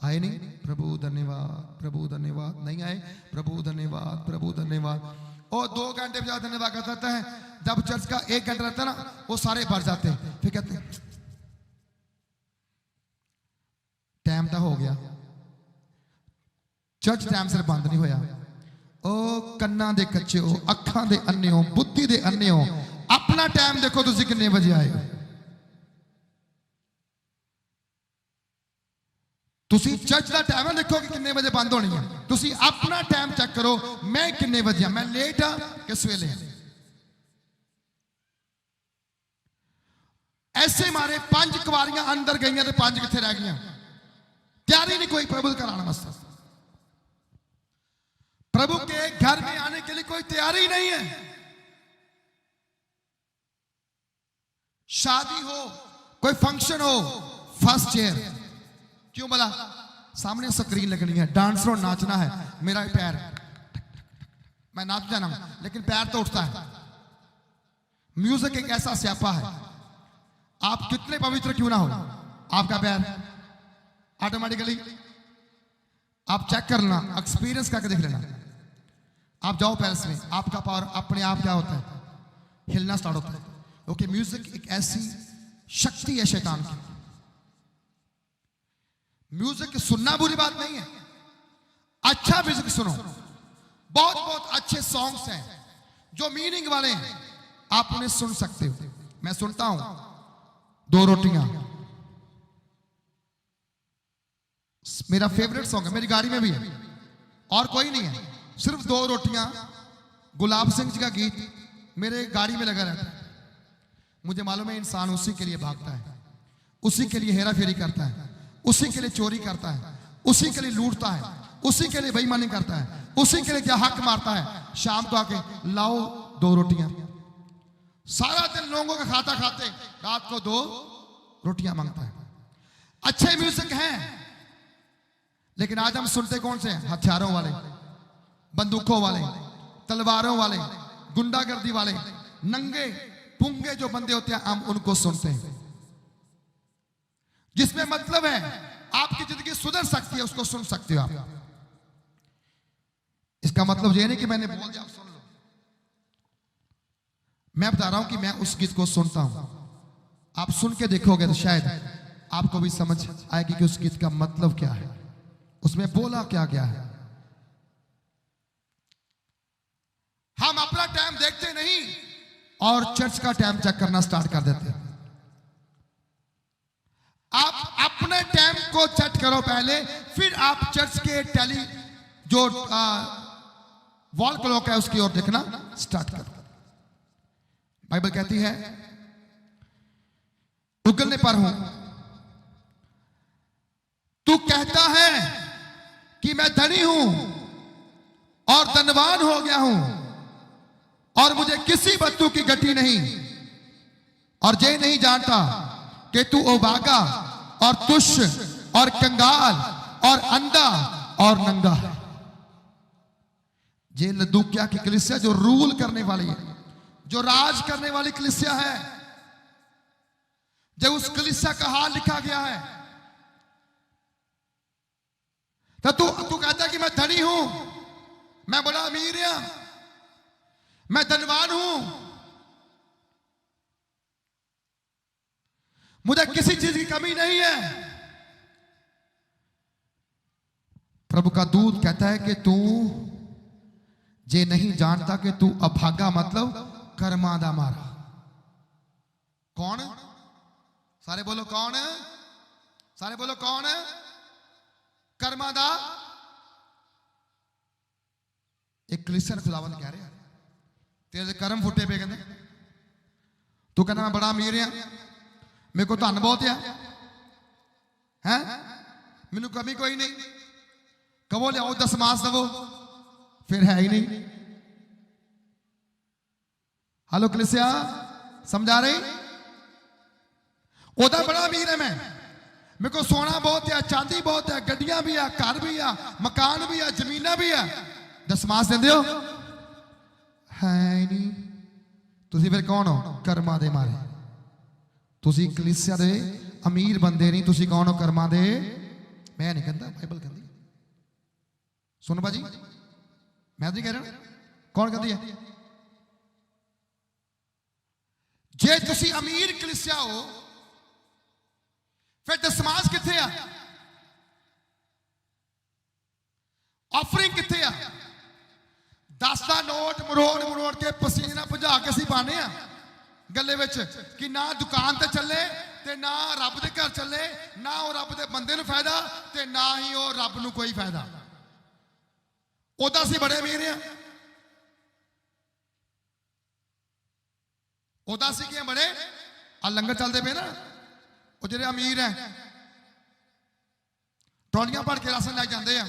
आए नहीं? प्रभु धन्यवाद, प्रभु धन्यवाद। नहीं आए? प्रभु धन्यवाद, प्रभु धन्यवाद। और 2 घंटे ज्यादा धन्यवाद करता है। जब चर्च का 1 घंटा रहता है ना, वो सारे भर जाते हैं। फिर कहते हैं टाइम तो हो गया, चर्च टाइम से बंद नहीं होया। ओ कन्ना दे कच्चे हो, अखां दे अन्ने हो, बुद्धि दे अन्ने हो। अपना टाइम देखो तुसी कितने बजे आए हो। तुसी चर्च का टाइम देखो कि कितने बजे बंद होनी है। तुसी अपना टाइम चेक करो, मैं कितने बजे, मैं लेट हाँ किस वेले। ऐसे मारे 5 कुवारियां अंदर गई तो 5 किथे रह गई। तैयारी नहीं कोई प्रभु कराना वास्ते। प्रभु के घर में आने के लिए कोई तैयारी नहीं है। शादी हो, कोई फंक्शन हो, फर्स्ट चेयर। क्यों बोला? सामने स्क्रीन लगनी है, डांसरों नाचना है। मेरा पैर, मैं नाच जाना हूं लेकिन पैर तो उठता है। म्यूजिक एक ऐसा स्यापा है, आप कितने पवित्र क्यों ना हो, आपका पैर ऑटोमेटिकली, आप चेक कर लेना, एक्सपीरियंस करके देख लेना। आप जाओ पैलेस में, आपका पावर अपने आप क्या होता है? हिलना स्टार्ट होता है। क्योंकि म्यूजिक एक ऐसी शक्ति है शैतान की। म्यूजिक सुनना बुरी बात नहीं है, अच्छा म्यूजिक सुनो। बहुत बहुत अच्छे सॉन्ग्स हैं जो मीनिंग वाले हैं। आप उन्हें सुन सकते हो। मैं सुनता हूं 2 रोटियां, मेरा फेवरेट सॉन्ग है, मेरी गाड़ी में भी है, और कोई नहीं है, सिर्फ 2 रोटियां, गुलाब सिंह जी का गीत मेरे गाड़ी में लगा रहता है। मुझे मालूम है इंसान उसी के लिए भागता है, उसी के लिए हेरा फेरी करता है, उसी के लिए चोरी करता है, उसी के लिए लूटता है, उसी के लिए बेईमानी करता है, उसी के लिए क्या हक मारता है। शाम को आके लाओ 2 रोटियां, सारा दिन लोगों का खाता खाते रात को 2 रोटियां मांगता है। अच्छे म्यूजिक हैं, लेकिन आज हम सुनते कौन से हैं? हथियारों वाले, बंदूकों वाले, तलवारों वाले, गुंडागर्दी वाले, नंगे पुंगे जो बंदे होते हैं, हम उनको सुनते हैं। जिसमें मतलब है आपकी जिंदगी सुधर सकती है, उसको सुन सकते हो आप। इसका मतलब यह नहीं कि मैंने बोल दिया आप सुन लो। मैं बता रहा हूं कि मैं उस गीत को सुनता हूं, आप सुन के देखोगे तो शायद आपको भी समझ आएगी कि उस गीत का मतलब क्या है, उसमें बोला क्या गया है। हम अपना टाइम देखते नहीं और चर्च का टाइम चेक करना स्टार्ट कर देते हैं। आप अपने टाइम को सेट करो पहले, फिर आप चर्च के जो वॉल क्लॉक है उसकी ओर देखना स्टार्ट करो। बाइबल कहती है, उगलने पर हूं, तू कहता है कि मैं धनी हूं और धनवान हो गया हूं और मुझे किसी वस्तु की गति नहीं, और ये नहीं जानता कि तू अभागा और तुच्छ और कंगाल और अंधा और नंगा है। ये लदूकिया की कलीसिया जो रूल करने वाली है, जो राज करने वाली कलीसिया है, जब उस कलीसिया का हाल लिखा गया है, तो तू कहता है कि मैं धनी हूं, मैं बड़ा अमीर हूं, मैं धनवान हूं, मुझे किसी चीज की कमी नहीं है। प्रभु का दूत कहता है कि तू ये नहीं जानता कि तू अभागा मतलब कर्मादा मारा। कौन? सारे बोलो कौन? सारे बोलो कौन? कर्मादा। एक क्रिश्चियन खुदावंद कह रहे हैं, तेरे कर्म फुटे पे, कहते तू कहना मैं बड़ा अमीर हां, मेरे को धन बहुत है, मैनू कमी कोई नहीं, कहो लियाओ 10 मास दवो, फिर है ही नहीं। हेलो कलीसिया, समझा रही? ओदा बड़ा अमीर है मैं, मेरे को सोना बहुत है, चांदी बहुत है, गड्डियां भी है, घर भी है, मकान भी है, जमीना भी है, 10 मास दे दियो, है ही नहीं। तुसी फिर कौन हो? कर्मा दे मारे। तुसी कलीसिया दे अमीर बंदे नहीं, तुसी कौन हो? कर्मा दे। मैं नहीं कहता, बाइबल कहती। सुन भाजी, मैं नहीं कह रहा, कौन कहती है? जे तुसी अमीर कलीसिया हो, फिर दसमास किथे आ? ऑफरिंग किथे आ? 10 का नोट मरोड़ मरोड़ के पसीना भजा के असीं पाने आ गले विच, कि ना दुकान ते चले ते ना रब दे घर चले, ना वो रब दे बंदे नूं फायदा ते ना ही वो रब नूं कोई फायदा। ओदा असीं बड़े अमीर आ, ओदा असीं क्या बड़े आ लंगर चलते पे ना, वो जेडे अमीर है ट्रॉलियां भर के राशन लैके जाते हैं,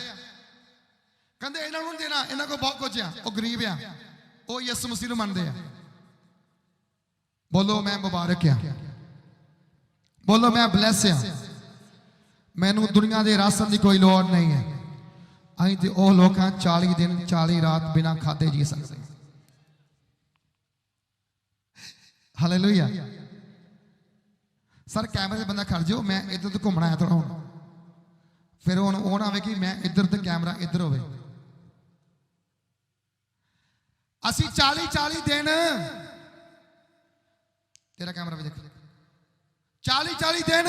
कहते इन्होंने देना, इन्हों को बहुत कुछ है, वो गरीब है, वो यसु मसीह नूं मनदे आ। बोलो मैं मुबारक आ, बोलो मैं ब्लैस आ, मैनू दुनिया के राशन की कोई लोड़ नहीं है। अं तो वह लोग 40 दिन 40 रात बिना खाते जी सकते। हालेलुया। सर कैमरे से बंदा खड़ जाओ, मैं इधर तो घूमना है थोड़ा, फिर वो ना आवे कि मैं इधर तो कैमरा इधर हो। असी 40 दिन, तेरा कैमरा भी देख, 40 दिन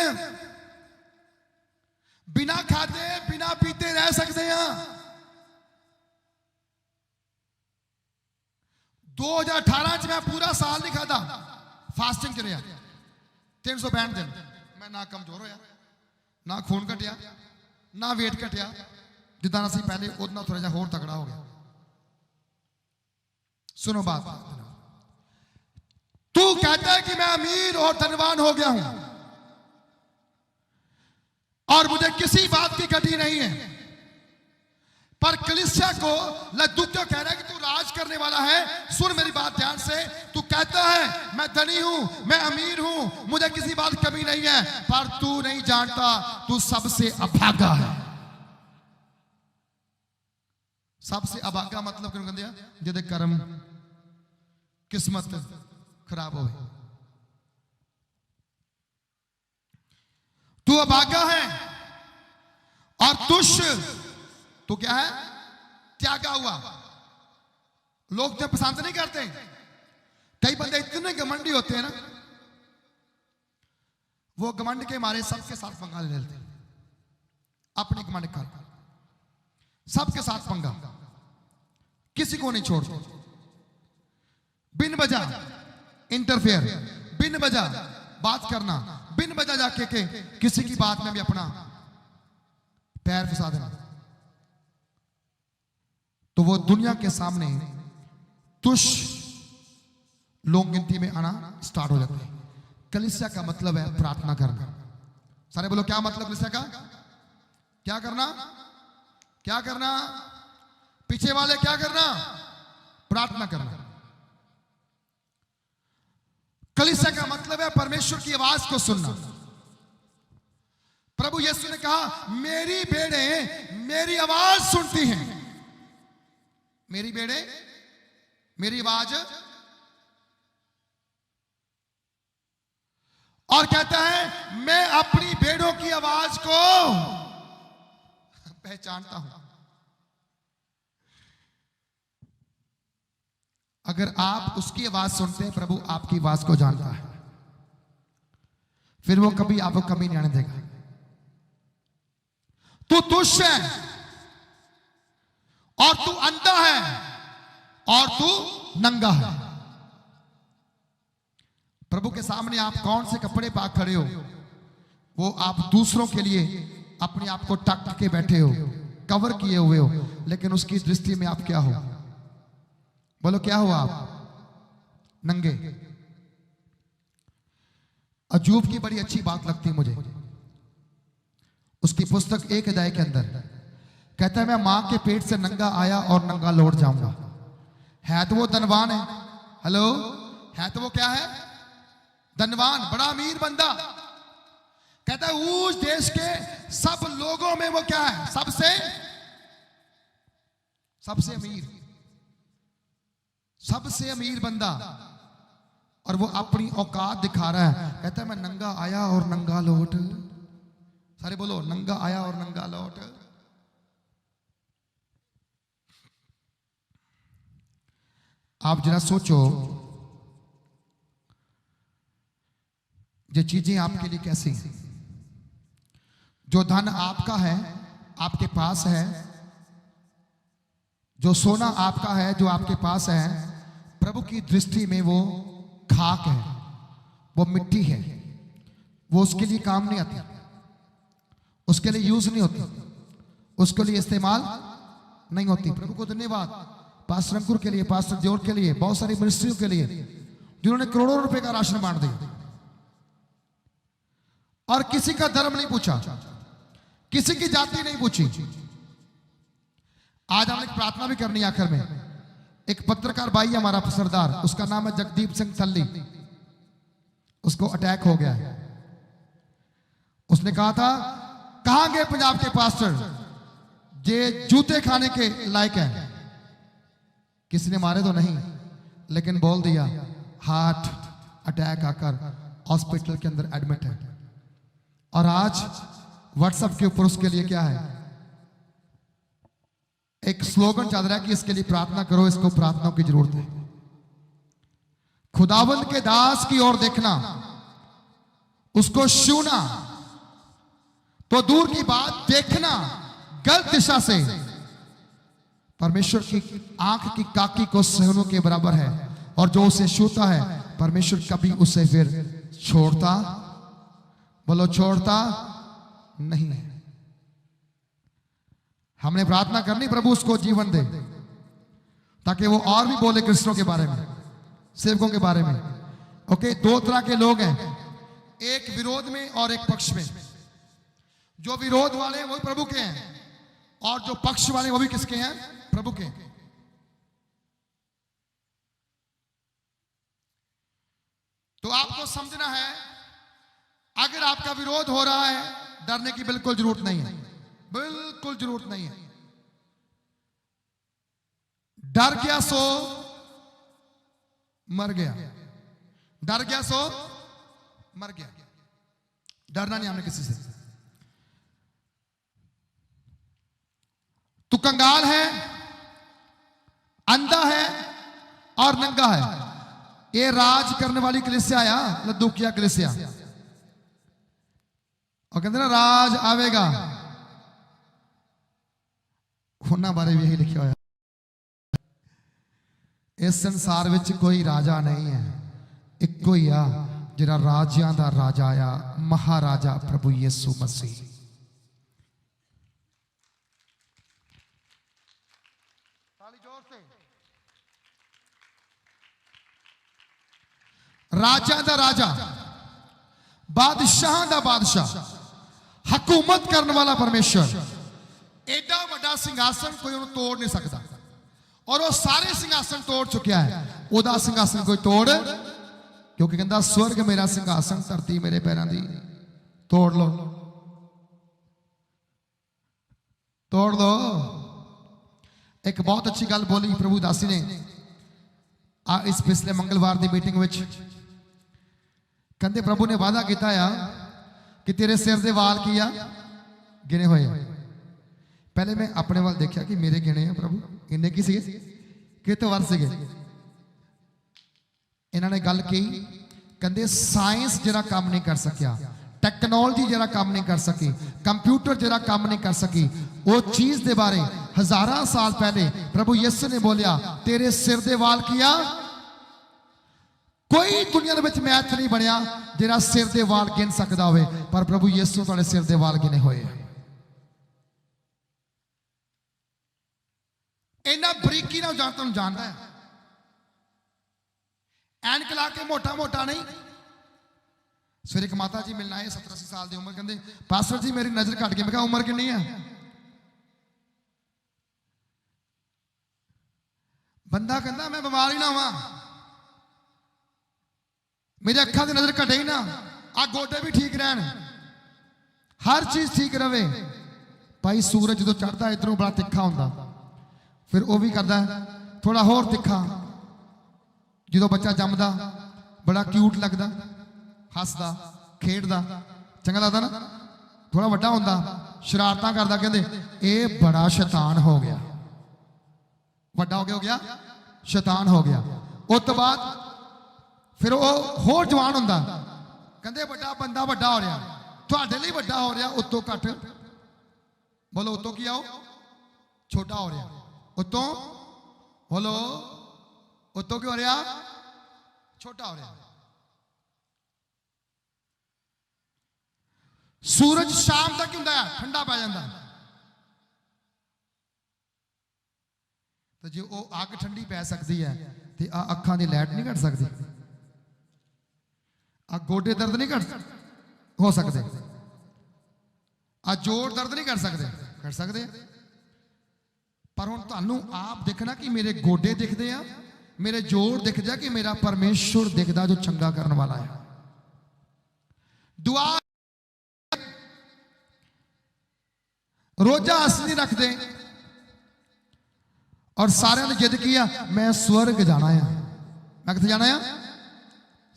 बिना खाते बिना पीते रह सकते हैं। 2018 च मैं पूरा साल नहीं खाता, फास्टिंग च रहा 365 दिन। मैं ना कमजोर होया, ना खून घटिया, ना वेट घटिया, जिदा असीं पहले उतना थोड़ा जिहा होर तगड़ा हो गया। सुनो बात, तू कहता है कि मैं अमीर और धनवान हो गया हूं और मुझे किसी बात की घटी नहीं है, पर कलीसिया को लद्दू क्यों कह रहा है कि तू राज करने वाला है? सुन मेरी बात ध्यान से। तू कहता है मैं धनी हूं, मैं अमीर हूं, मुझे किसी बात की कमी नहीं है, पर तू नहीं जानता तू सबसे अभागा है। सबसे अभागा मतलब क्यों कहते हैं? जिहदे कर्म किस्मत खराब हो। तू अभागा है और तुष्ट, तो क्या है? त्यागा हुआ। लोग तो पसंद नहीं करते। कई बंदे इतने घमंडी होते हैं ना, वो घमंड के मारे सबके साथ पंगा ले लेते हैं। अपने घमंड कर सबके साथ पंगा, किसी को नहीं छोड़ते। बिन वजह इंटरफेयर, बिन वजह बात करना, बिन वजह जाके के किसी की बात में भी अपना पैर फंसा देना, तो वो दुनिया के सामने तुष लोग गिनती में आना स्टार्ट हो जाते हैं। कलीसिया का मतलब है प्रार्थना करना। सारे बोलो क्या मतलब कलीसिया का? क्या करना? क्या करना? पीछे वाले क्या करना? प्रार्थना करना। कलीसिया का मतलब है परमेश्वर की आवाज को सुनना। प्रभु यीशु ने कहा मेरी भेड़े मेरी आवाज सुनती हैं। मेरी भेड़े मेरी आवाज, और कहता है मैं अपनी भेड़ों की आवाज को पहचानता हूं। अगर आप उसकी आवाज सुनते हैं, प्रभु आपकी आवाज को जानता है, फिर वो कभी आपको कमी नहीं आने देगा। तू तुच्छ है और तू अंधा है और तू नंगा है। प्रभु के सामने आप कौन से कपड़े पा खड़े हो? वो आप दूसरों के लिए अपने आप को टक के बैठे हो, कवर किए हुए हो, लेकिन उसकी दृष्टि में आप क्या हो? बोलो क्या हो आप? नंगे। अजूब की बड़ी अच्छी बात लगती है मुझे, उसकी पुस्तक 1 अध्याय के अंदर कहता है मैं मां के पेट से नंगा आया और नंगा लौट जाऊंगा। है तो वो धनवान है, हेलो, है तो वो क्या है? धनवान, बड़ा अमीर बंदा। कहता है उस देश के सब लोगों में वो क्या है? सबसे अमीर, सबसे अमीर बंदा, और वो अपनी औकात दिखा रहा है। कहता है मैं नंगा आया और नंगा लौट। सारे बोलो नंगा आया और नंगा लौट। आप जरा सोचो, ये चीजें आपके लिए कैसी हैं? जो धन आपका है, आपके पास है, जो सोना आपका है, जो आपके पास है, प्रभु की दृष्टि में वो खाक है, वो मिट्टी है, वो उसके लिए काम नहीं आती, उसके लिए यूज नहीं होती, उसके लिए इस्तेमाल नहीं होती। प्रभु को धन्यवाद पास्टर अंकुर के लिए, पास्टर जोर के लिए, बहुत सारी मिनिस्ट्रियों के लिए जिन्होंने करोड़ों रुपए का राशन बांट दिया और किसी का धर्म नहीं पूछा, किसी की जाति नहीं पूछी। आज हमने एक प्रार्थना भी करनी है आखिर में। एक पत्रकार भाई है हमारा सरदार, उसका नाम है जगदीप सिंह थल्ली, उसको अटैक हो गया है। उसने कहा था कहां गए पंजाब के पास्टर जे जूते खाने के लायक है? किसी ने मारे तो नहीं, लेकिन बोल दिया हार्ट अटैक आकर हॉस्पिटल के अंदर एडमिट है। और आज व्हाट्सएप के ऊपर उसके लिए क्या है? एक स्लोगन चल रहा है कि इसके लिए प्रार्थना करो, इसको प्रार्थना की जरूरत है। खुदावंद के दास की ओर देखना, उसको छूना तो दूर की बात, देखना गलत दिशा से परमेश्वर की आंख की काकी को सहनों के बराबर है। और जो उसे छूता है परमेश्वर कभी उसे फिर छोड़ता, बोलो छोड़ता नहीं है। हमने प्रार्थना करनी प्रभु उसको जीवन दे ताकि वो और भी बोले कृष्णों के बारे में, सेवकों के बारे में। ओके, दो तरह के लोग हैं, एक विरोध में और एक पक्ष में। जो विरोध वाले हैं वो भी प्रभु के हैं और जो पक्ष वाले वो भी किसके हैं? प्रभु के। तो आपको समझना है, अगर आपका विरोध हो रहा है डरने की बिल्कुल जरूरत नहीं है, बिल्कुल जरूरत नहीं है। डर गया सो मर गया, डर गया सो मर गया। डरना नहीं हमने किसी से। तू कंगाल है, अंधा है और नंगा है। ये राज करने वाली कलीसिया आया, लद्दूकिया कलीसिया, और कहते ना राज आवेगा, उन्होंने बारे भी यही लिखा होया। इस संसार विच कोई राजा नहीं है, एक ही आ जिहड़ा राजियां दा राजा आया, महाराजा प्रभु यीशु मसीह। राजा दा राजा, बादशाह दा बादशाह, हुकूमत करने वाला परमेश्वर। एडा बड़ा सिंहासन कोई उन्हें तोड़ नहीं सकता, और वो सारे सिंहासन तोड़ चुका है। ओदा सिंहासन कोई तोड़, क्योंकि कहता स्वर्ग मेरा सिंहासन, धरती मेरे पैरों दी। तोड़ लो, तोड़ लो। एक बहुत अच्छी गल बोली प्रभु दासी ने इस पिछले मंगलवार की मीटिंग में। कहते प्रभु ने वादा किया कि तेरे सिर दे वाल किया गिने हुए। पहले मैं अपने वाल देखा कि मेरे गिने हैं प्रभु, इन्ने की सी कितने वर्ष से। इन्होंने गल की, कहते साइंस जरा काम नहीं कर सकिया, टेक्नोलॉजी जरा काम नहीं कर सकी, कंप्यूटर जरा काम नहीं कर सकी, वो चीज के बारे हजारों साल पहले प्रभु यीशु ने बोलिया तेरे सिर दे वाल किया। कोई दुनिया में मैथ नहीं बनया जरा सिर दे वाल गिन सकता हो, पर प्रभु यीशु तुहाडे सिर दे वाल गिने हुए। इन्ना बरीकी नाल जानता है, एनक ला के मोटा मोटा नहीं। सवेरे एक माता जी मिलना है, 70-80 साल की उम्र, कहते पास्टर जी मेरी नजर घट गई। मैं कहा उम्र कितनी है? बंदा कहता मैं बीमार ही ना हुआ, मेरी अखा की नजर घटे ही ना, आ गोडे भी ठीक रहन, हर चीज ठीक रहे। भाई सूरज जो चढ़ता इधरों बड़ा तिखा होंदा, फिर वह भी करता थोड़ा होर तिखा। जो बच्चा जमदा बड़ा क्यूट लगता, हसदा खेडदा, चंगा लगता ना। थोड़ा वड्डा होंदा शरारतां करदा, कहंदे ये बड़ा शैतान हो गया, वड्डा हो गया शैतान हो गया। उस तो बाद फिर वो होर जवान होंदा, कहंदे बड़ा बंदा वड्डा हो रहा, तुहाडे लई वड्डा हो रहा, उतों घट बोलो उतों की आओ छोटा हो रहा, उतों बोलो उतों क्यों हो रहा छोटा हो रहा। सूरज शाम तक हुंदा है, ठंडा पै जांदा, तो जो अग ठंडी पै सकती है तो आ अखां दी लाइट नहीं घट सकती, आ गोडे दर्द नहीं घट हो सकते, आ जोड़ दर्द नहीं कर सकते। पर हुण तुहानूं आप देखना कि मेरे गोडे दिखते हैं, मेरे जोड़ दिखते हैं, कि मेरा परमेश्वर दिखता जो चंगा करने वाला है। दुआ रोजा अस नहीं रखते, और सारे ने जिद किया मैं स्वर्ग जाना है। मैं कितने जाना है?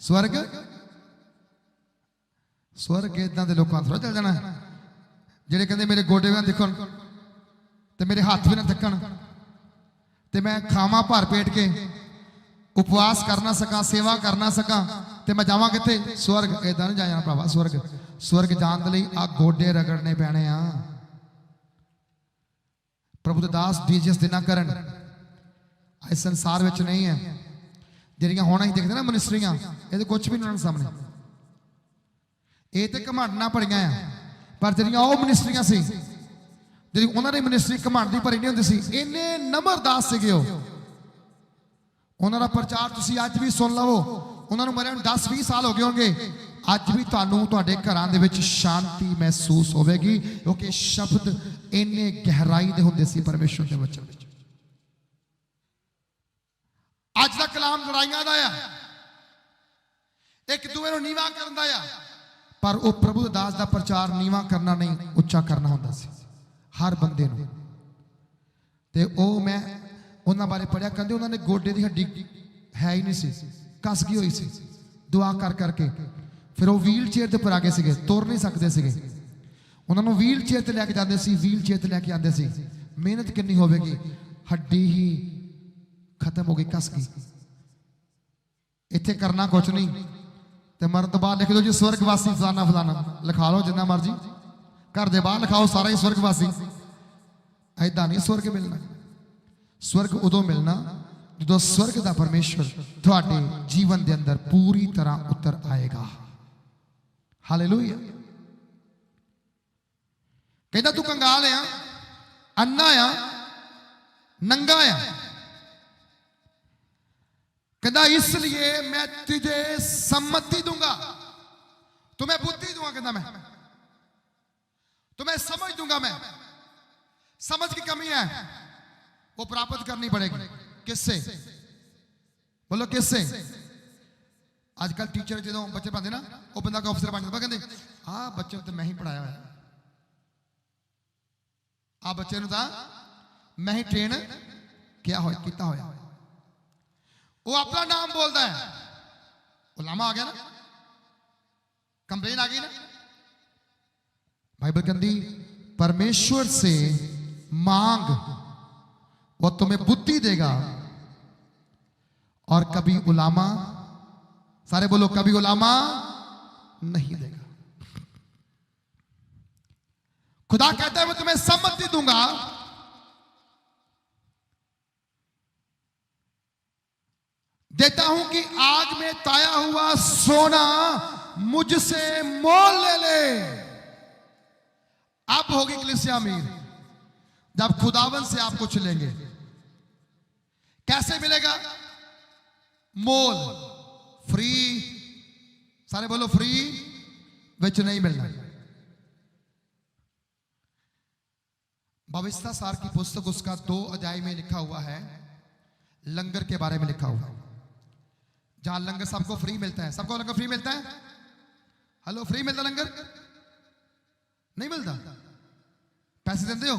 स्वर्ग। स्वर्ग इदा के लोगों थोड़ा चल जाना है जेडे कहते मेरे गोडे भी ना दिखन ते मेरे हाथ भी ना थकन ते मैं खावा भर पेट के उपवास कर ना सका, सेवा कर ना सका, ते मैं जावा कितने? स्वर्ग। इदा नहीं जाना भरावा स्वर्ग। स्वर्ग जाने के लिए आ गोडे रगड़ने पैने आ। प्रभु के दास डीजेस देना करन इस संसार में नहीं है। ਜਿਹੜੀਆਂ ਹੁਣ ਅਸੀਂ ਦੇਖਦੇ ਨਾ ਮਿਨਿਸਟਰੀਆਂ, ਇਹਦੇ ਕੁਝ ਵੀ ਨਹੀਂ ਉਹਨਾਂ ਸਾਹਮਣੇ। ਇਹ ਤੇ ਘਮੰਡ ਨਾਲ ਭਰੀਆਂ ਆ, ਪਰ ਜਿਹੜੀਆਂ ਉਹ ਮਿਨਿਸਟਰੀਆਂ ਸੀ, ਜਿਹੜੀ ਉਹਨਾਂ ਦੀ ਮਿਨਿਸਟਰੀ ਘਮੰਡ ਦੀ ਭਰੀ ਨਹੀਂ ਹੁੰਦੀ ਸੀ। ਇੰਨੇ ਨਮਰਦਾਸ ਸੀਗੇ ਉਹ। ਉਹਨਾਂ ਦਾ ਪ੍ਰਚਾਰ ਤੁਸੀਂ ਅੱਜ ਵੀ ਸੁਣ ਲਵੋ। ਉਹਨਾਂ ਨੂੰ ਮਰਿਆ ਨੂੰ 10-20 ਸਾਲ ਹੋ ਗਏ ਹੋਣਗੇ। ਅੱਜ ਵੀ ਤੁਹਾਨੂੰ ਤੁਹਾਡੇ ਘਰਾਂ ਦੇ ਵਿੱਚ ਸ਼ਾਂਤੀ ਮਹਿਸੂਸ ਹੋਵੇਗੀ, ਕਿਉਂਕਿ ਸ਼ਬਦ ਇੰਨੇ ਗਹਿਰਾਈ ਦੇ ਹੁੰਦੇ ਸੀ ਪਰਮੇਸ਼ਵਰ ਦੇ ਵਚਨ ਵਿੱਚ। ਅੱਜ ਦਾ ਕਲਾਮ ਲੜਾਈਆਂ ਦਾ ਆ, ਇੱਕ ਦੂਏ ਨੂੰ ਨੀਵਾਂ ਕਰਨ ਦਾ ਆ, ਪਰ ਉਹ ਪ੍ਰਭੂ ਦੇ ਦਾਸ ਦਾ ਪ੍ਰਚਾਰ ਨੀਵਾਂ ਕਰਨਾ ਨਹੀਂ, ਉੱਚਾ ਕਰਨਾ ਹੁੰਦਾ ਸੀ ਹਰ ਬੰਦੇ ਨੂੰ। ਤੇ ਉਹ ਮੈਂ ਉਹਨਾਂ ਬਾਰੇ ਪੜਿਆ, ਕਹਿੰਦੇ ਉਹਨਾਂ ਦੇ ਗੋਡੇ ਦੀ ਹੱਡੀ ਹੈ ਹੀ ਨਹੀਂ ਸੀ, ਕੱਸ ਗਈ ਹੋਈ ਸੀ। ਦੁਆ ਕਰ ਕਰਕੇ ਫਿਰ ਉਹ ਵੀਲ ਚੇਅਰ ਦੇ ਉੱਪਰ ਆ ਗਏ ਸੀਗੇ, ਤੁਰ ਨਹੀਂ ਸਕਦੇ ਸੀਗੇ। ਉਹਨਾਂ ਨੂੰ ਵੀਲ ਚੇਅਰ ਤੇ ਲੈ ਕੇ ਜਾਂਦੇ ਸੀ, ਵੀਲ ਚੇਅਰ ਤੇ ਲੈ ਕੇ ਆਉਂਦੇ ਸੀ। ਮਿਹਨਤ ਕਿੰਨੀ ਹੋਵੇਗੀ, ਹੱਡੀ ਹੀ ਖਤਮ ਹੋ ਗਈ, ਕੱਸ ਗਈ। ਇੱਥੇ ਕਰਨਾ ਕੁਛ ਨਹੀਂ, ਤੇ ਮਰਨ ਤੋਂ ਬਾਅਦ ਲਿਖ ਦਿਓ ਜੀ ਸਵਰਗਵਾਸੀ ਫਲਾਣਾ ਫਲਾਣਾ, ਲਿਖਾ ਲਓ ਜਿੰਨਾ ਮਰਜੀ। ਘਰ ਦੇ ਬਾਹਰ ਲਿਖਾਓ ਸਾਰਾ ਹੀ ਸਵਰਗਵਾਸੀ। ਐਦਾਂ ਨਹੀਂ ਸਵਰਗ ਮਿਲਣਾ। ਸਵਰਗ ਉਦੋਂ ਮਿਲਣਾ ਜਦੋਂ ਸਵਰਗ ਦਾ ਪਰਮੇਸ਼ਵਰ ਤੁਹਾਡੇ ਜੀਵਨ ਦੇ ਅੰਦਰ ਪੂਰੀ ਤਰ੍ਹਾਂ ਉਤਰ ਆਏਗਾ। ਹਾਲੇਲੂਇਆ। ਕਹਿੰਦਾ ਤੂੰ ਕੰਗਾਲ ਆ, ਅੰਨਾ ਆ, ਨੰਗਾ ਆ। कहता इसलिए मैं तुझे सम्मति दूंगा, तुम्हें बुद्धि दूंगा। कहता मैं तुम्हें समझ दूंगा। मैं समझ की कमी है, वो प्राप्त करनी पड़ेगी। किससे? बोलो किससे? आजकल टीचर जो बच्चे पढ़ते ना, वो बंदा का अफसर बन जाता, कहते हाँ बच्चे तो मैं ही पढ़ाया है, आ बच्चे तो मैं ही ट्रेन क्या हो किया होया। वो अपना नाम बोलता है, उलामा आ गया ना, कंप्लेन आ गई ना। बाइबल कहती परमेश्वर से मांग, वो तुम्हें बुद्धि देगा। और कभी उलामा, सारे बोलो कभी उलामा नहीं देगा। खुदा कहता है मैं तुम्हें सम्मति दूंगा, देता हूं कि आग में ताया हुआ सोना मुझसे मोल ले ले। अब होगी कलीसिया अमीर जब खुदावन से आप कुछ लेंगे। कैसे मिलेगा? मोल, फ्री। सारे बोलो फ्री, विच नहीं मिलना। भविष्यता सार की पुस्तक उसका 2 अध्याय में लिखा हुआ है, लंगर के बारे में लिखा हुआ है, जहां लंगर सबको फ्री मिलता है। सबको लंगर फ्री मिलता है? हेलो, फ्री मिलता लंगर? नहीं मिलता। पैसे देते हो,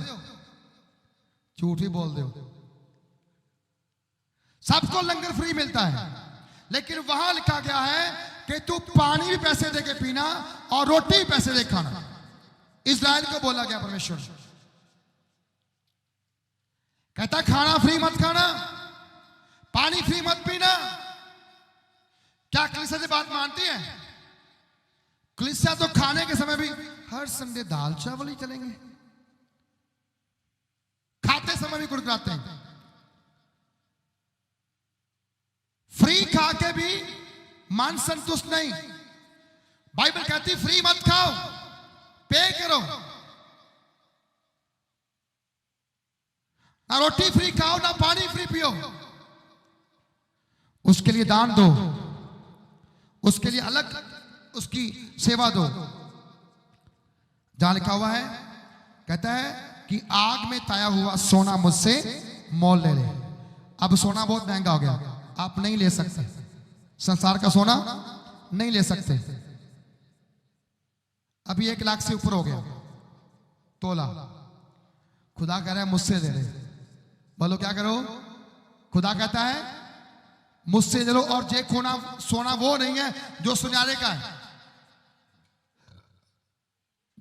झूठ ही बोल दो। सबको लंगर फ्री मिलता है, लेकिन वहां लिखा गया है कि तू पानी भी पैसे दे के पीना और रोटी भी पैसे दे खाना। इस्राएल को बोला गया परमेश्वर कहता खाना फ्री मत खाना, पानी फ्री मत पीना। क्या कलीसिया से बात मानती है? कलीसिया तो खाने के समय भी हर संडे दाल चावल ही चलेंगे, खाते समय भी गुड़गुड़ाते हैं। फ्री खा के भी मन संतुष्ट नहीं। बाइबल कहती फ्री मत खाओ, पे करो। ना रोटी फ्री खाओ, ना पानी फ्री पियो। उसके लिए दान दो, उसके लिए अलग उसकी सेवा दो। जहां लिखा हुआ है, कहता है कि आग में ताया हुआ सोना मुझसे मोल ले ले। अब सोना बहुत महंगा हो गया, आप नहीं ले सकते। संसार का सोना नहीं ले सकते। अभी 1 लाख से ऊपर हो गया तोला। खुदा कह रहा है मुझसे ले ले। बोलो क्या करो? खुदा कहता है मुझसे ले लो। और जे खोना सोना वो नहीं है जो सुनहरे का है।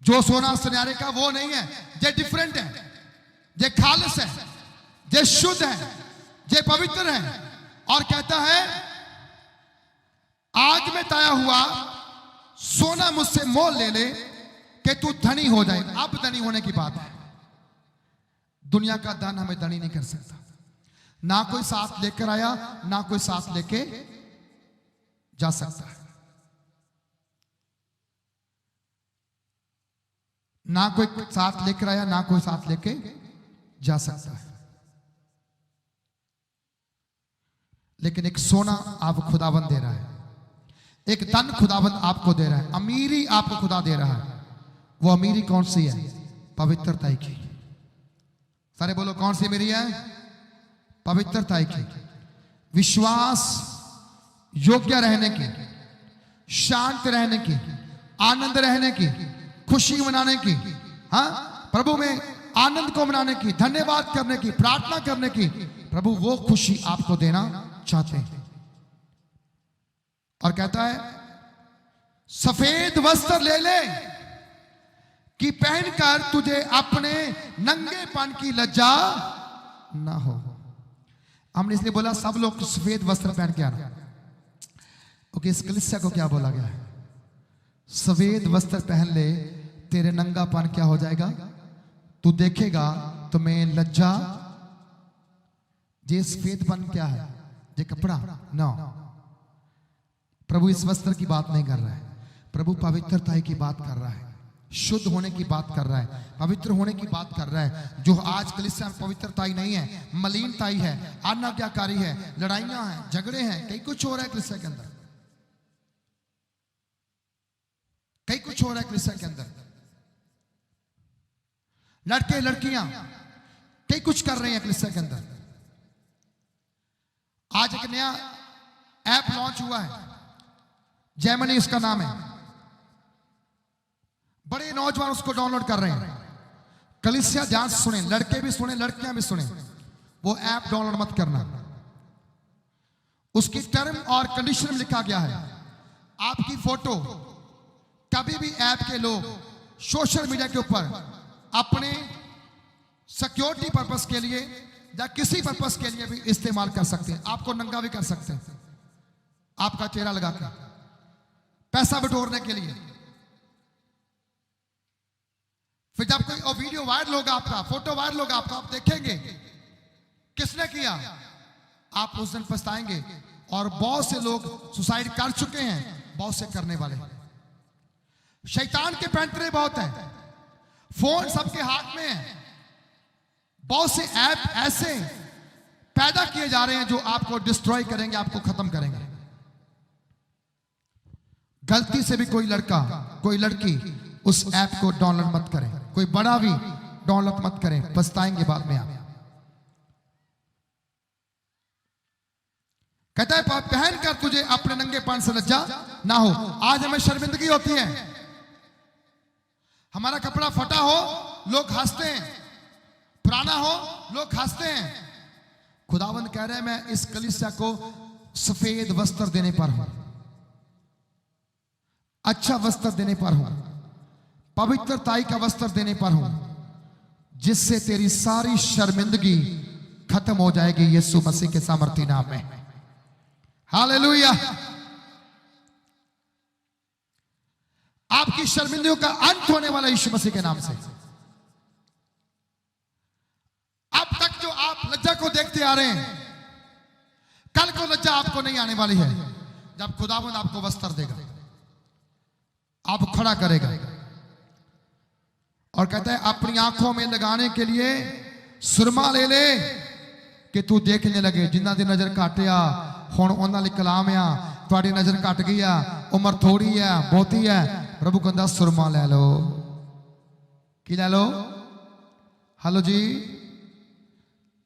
जो सोना सुनहरे का वो नहीं है, जे डिफरेंट है, जे खालिस है, जे शुद्ध है, जे पवित्र है। और कहता है आग में ताया हुआ सोना मुझसे मोल ले ले कि तू धनी हो जाए। अब धनी होने की बात है। दुनिया का धन हमें धनी नहीं कर सकता, ना कोई साथ लेकर आया, ना कोई साथ लेके जा सकता है। ना कोई साथ लेकर आया, ना कोई साथ लेके जा सकता है। लेकिन एक सोना आपको खुदाबंद दे रहा है, एक धन खुदाबंद आपको दे रहा है, अमीरी आपको खुदा दे रहा है। वो अमीरी कौन सी है? पवित्रता की। सारे बोलो कौन सी अमीरी है? पवित्रता की, विश्वास योग्य रहने की, शांत रहने की, आनंद रहने की, खुशी मनाने की, हाँ, प्रभु में आनंद को मनाने की, धन्यवाद करने की, प्रार्थना करने की। प्रभु वो खुशी आपको देना चाहते हैं। और कहता है सफेद वस्त्र ले ले कि पहनकर तुझे अपने नंगेपन की लज्जा ना हो। हमने इसलिए बोला सब लोग सफेद वस्त्र पहन के आना, क्योंकि इस कलीसिया को क्या बोला गया है? सफेद वस्त्र पहन ले, तेरे नंगापन क्या हो जाएगा? तू देखेगा तो मैं लज्जा। ये सफेदपन क्या है? ये कपड़ा ना। प्रभु इस वस्त्र की बात नहीं कर रहा है, प्रभु पवित्रता की बात कर रहा है, शुद्ध होने की बात कर रहा है, पवित्र होने की बात कर रहा है। जो आज कलीसिया में पवित्रता ही नहीं है, मलिनता ही है, अनाज्ञाकारी है, लड़ाइयां हैं, झगड़े हैं, कई कुछ हो रहा है कलीसिया के अंदर, कई कुछ हो रहा है कलीसिया के अंदर। लड़के लड़कियां कई कुछ कर रहे हैं कलीसिया के अंदर। आज एक नया ऐप लॉन्च हुआ है, जेमिनी इसका नाम है। बड़े नौजवान उसको डाउनलोड कर रहे हैं। कलीसिया ध्यान से सुने, लड़के भी सुने, लड़कियां भी सुने, वो ऐप डाउनलोड मत करना। उसकी टर्म और कंडीशन में लिखा गया है आपकी फोटो कभी भी ऐप के लोग सोशल मीडिया के ऊपर अपने सिक्योरिटी पर्पस के लिए या किसी पर्पस के लिए भी इस्तेमाल कर सकते हैं। आपको नंगा भी कर सकते हैं, आपका चेहरा लगा कर पैसा बटोरने के लिए। फिर जब कोई वीडियो वायरल होगा आपका, फोटो वायरल होगा आपका, आप देखेंगे किसने किया, आप उस दिन पछताएंगे। और बहुत से लोग सुसाइड कर चुके हैं, बहुत से करने वाले। शैतान के पैंतरे बहुत हैं, फोन सबके हाथ में है। बहुत से ऐप ऐसे पैदा किए जा रहे हैं जो आपको डिस्ट्रॉय करेंगे, आपको खत्म करेंगे। गलती से भी कोई लड़का कोई लड़की उस ऐप को डाउनलोड मत करें, कोई बड़ा भी डाउनलोड मत करें, पछताएंगे बाद में आप। कहता है पहन कर तुझे अपने नंगेपन से लज्जा ना हो। आज हमें शर्मिंदगी होती है, हमारा कपड़ा फटा हो लोग हंसते हैं, पुराना हो लोग हंसते हैं। खुदावंद कह रहे हैं मैं इस कलीसिया को सफेद वस्त्र देने पर हूं, अच्छा वस्त्र देने पर हूं, पवित्रताई का वस्त्र देने पर हूं, जिससे तेरी सारी शर्मिंदगी खत्म हो जाएगी यीशु मसीह के सामर्थी नाम में। हालेलुया। आपकी शर्मिंदगियों का अंत होने वाला यीशु मसीह के नाम से। अब तक जो आप लज्जा को देखते आ रहे हैं, कल को लज्जा आपको नहीं आने वाली है। जब खुदावंद आपको वस्त्र देगा, आप खड़ा करेगा और कहता है अपनी आंखों में लगाने के लिए सुरमा ले ले कि तू देखने लगे। जिन्ना दी नजर घट आ हुण उन्हां लई कलाम आ, तुहाडी नजर घट गई आ, उम्र थोड़ी है बहुती है, प्रभु कहंदा सुरमा ले लो। की ले लो? हेलो जी,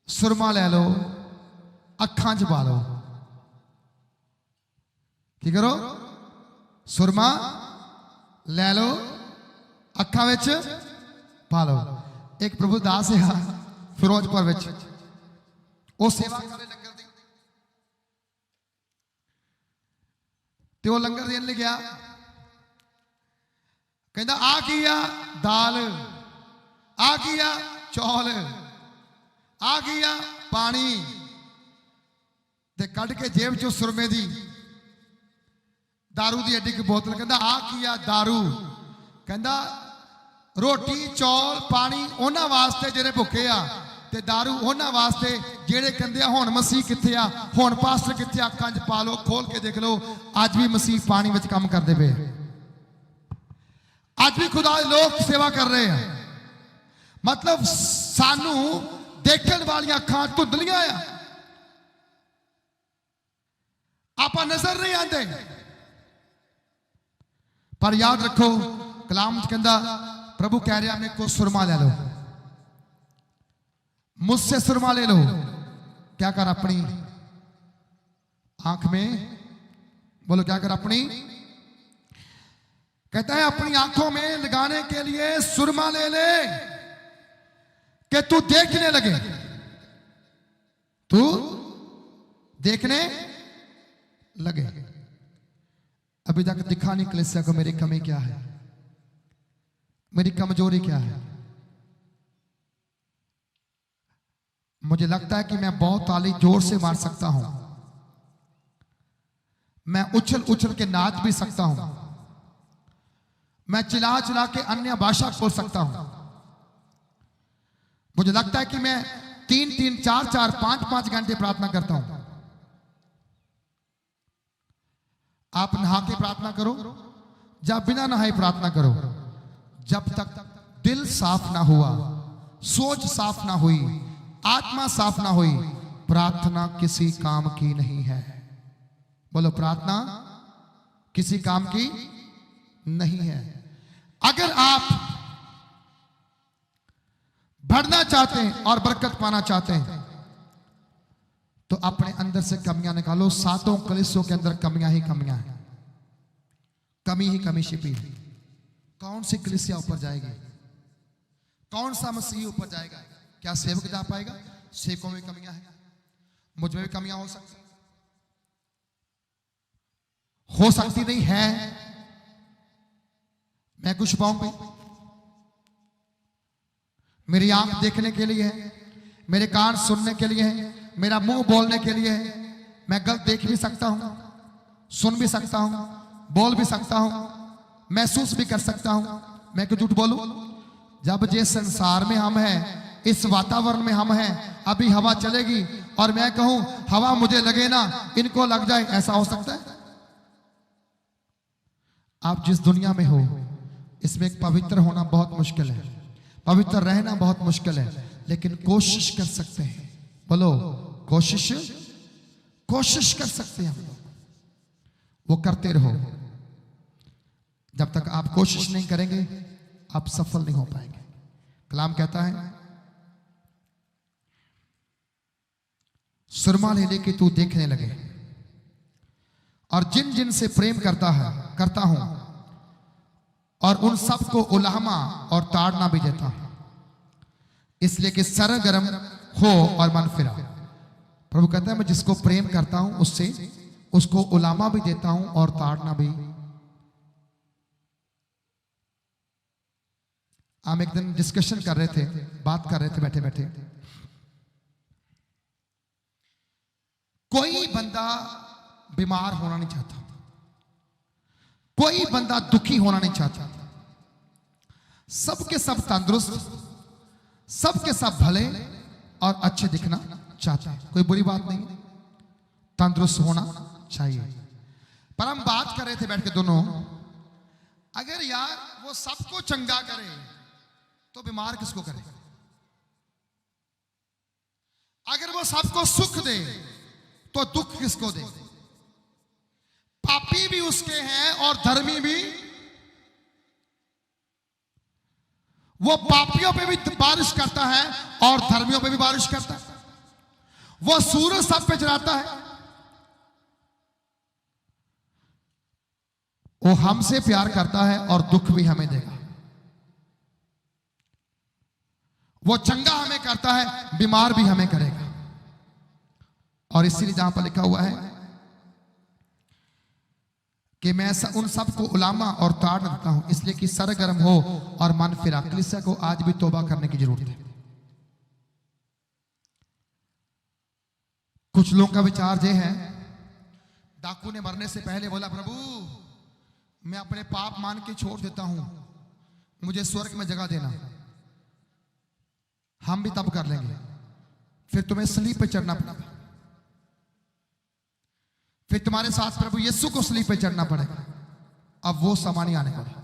सुरमा ले लो, अखां च पा लो। की करो? सुरमा ले लो, अखां विच पा लो। एक प्रभु दास है फिरोजपुर विच, वो सेवा करे लंगर दी, ते वो लंगर देन लई गया। कहंदा आ की आ दाल, आ की आ चौल, आ की आ पानी, ते कढ़ के जेब चो सुरमे दी दारू दी एडी की बोतल। कहंदा आ की आ दारू। कहंदा रोटी चौल पानी उन्हां वास्ते जिहड़े भुखे आ, ਤੇ दारू ਉਹਨਾਂ ਵਾਸਤੇ ਜਿਹੜੇ ਕਹਿੰਦੇ ਆ ਹੁਣ ਮਸੀਹ ਕਿੱਥੇ ਆ, ਹੁਣ ਪਾਸਟਰ ਕਿੱਥੇ ਆ। ਅੱਖਾਂ 'ਚ ਪਾ ਲਓ, ਖੋਲ ਕੇ ਦੇਖ ਲਓ, ਅੱਜ ਵੀ ਮਸੀਹ ਪਾਣੀ ਵਿੱਚ ਕੰਮ ਕਰਦੇ ਪਏ। ਅੱਜ ਵੀ खुदा ਦੇ ਲੋਕ ਸੇਵਾ ਕਰ ਰਹੇ ਆ। मतलब सानू देखने वाली अखां धुंधलियां आ, आप नजर नहीं आते। पर याद रखो कलाम कहता, प्रभु कह रहा मेरे को सुरमा ले लो, मुझसे सुरमा ले लो। क्या कर अपनी आंख में, बोलो क्या कर अपनी, कहता है अपनी आंखों में लगाने के लिए सुरमा ले ले कि तू देखने लगे, तू देखने लगे। अभी तक दिखा नहीं कलीसिया को मेरी कमी क्या है, मेरी कमजोरी क्या है। मुझे लगता है कि मैं बहुत ताली जोर से मार सकता हूं, मैं उछल उछल के नाच भी सकता हूं, मैं चिल्ला चिल्ला के अन्य भाषा बोल सकता हूं। मुझे लगता है कि मैं 3-3, 4-4, 5-5 घंटे प्रार्थना करता हूं। आप नहा के प्रार्थना करो, जब बिना नहाए प्रार्थना करो, जब तक दिल साफ ना हुआ, सोच साफ ना हुई, आत्मा साफ ना हुई, प्रार्थना किसी काम की नहीं है। बोलो प्रार्थना किसी काम की नहीं है। अगर आप बढ़ना चाहते हैं और बरकत पाना चाहते हैं तो अपने अंदर से कमियां निकालो। 7 कलीसियों के अंदर कमियां ही कमियां हैं, कमी ही कमी छिपी है। कौन सी कलीसिया ऊपर जाएगी, कौन सा मसीह ऊपर जाएगा? क्या सेवक जा पाएगा? सेवकों में कमियां हैं, मुझ में भी कमियां हो सकती नहीं है। मैं कुछ पाऊंगी, मेरी आंख देखने के लिए है, मेरे कान सुनने के लिए है, मेरा मुंह बोलने के लिए है। मैं गलत देख भी सकता हूं, सुन भी सकता हूं, बोल भी सकता हूं, महसूस भी कर सकता हूं। मैं क्यों झूठ बोलूं? जब जिस संसार में हम हैं, इस वातावरण में हम हैं, अभी हवा चलेगी और मैं कहूं हवा मुझे लगे ना, इनको लग जाए, ऐसा हो सकता है? आप जिस दुनिया में हो इसमें एक पवित्र होना बहुत मुश्किल है, पवित्र रहना बहुत मुश्किल है, लेकिन कोशिश कर सकते हैं। बोलो कोशिश कर सकते हैं हम लोग। वो करते रहो। जब तक आप कोशिश नहीं करेंगे आप सफल नहीं हो पाएंगे। कलाम कहता है सुरमा ले लेके तू देखने लगे, और जिन जिन से प्रेम करता हूं और उन सबको उलाहमा और ताड़ना भी देता हूं, इसलिए कि सरगर्म हो और मन फिरा। प्रभु कहता है मैं जिसको प्रेम करता हूं उससे उसको उलामा भी देता हूं और ताड़ना भी। हम एक दिन डिस्कशन कर रहे थे, बात कर रहे थे बैठे बैठे। कोई बंदा बीमार होना नहीं चाहता, कोई बंदा दुखी होना नहीं चाहता, सबके सब तंदुरुस्त, सबके सब भले और अच्छे दिखना चाहता है। कोई बुरी बात नहीं, तंदुरुस्त होना चाहिए। पर हम बात कर रहे थे बैठ के दोनों, अगर यार वो सबको चंगा करे तो बीमार किसको करे? अगर वो सबको सुख दे तो दुख किसको दे? पापी भी उसके हैं और धर्मी भी। वो पापियों पे भी बारिश करता है और धर्मियों पे भी बारिश करता है। वो सूरज सब पे चढ़ाता है। वो हमसे प्यार करता है और दुख भी हमें देगा। वो चंगा हमें करता है, बीमार भी हमें करेगा। और इसीलिए जहां पर लिखा हुआ है कि मैं उन सबको उलामा और ताड़ देता हूं, इसलिए कि सरगर्म हो और मन फिरा। कलीसिया को आज भी तौबा करने की जरूरत है। कुछ लोगों का विचार ये है, डाकू ने मरने से पहले बोला प्रभु मैं अपने पाप मान के छोड़ देता हूं, मुझे स्वर्ग में जगह देना। हम भी तब कर लेंगे। फिर तुम्हें सलीब पे चढ़ना पड़ेगा, फिर तुम्हारे साथ प्रभु यीशु को सलीब पे चढ़ना पड़ेगा। अब वो समा नहीं आने वाला,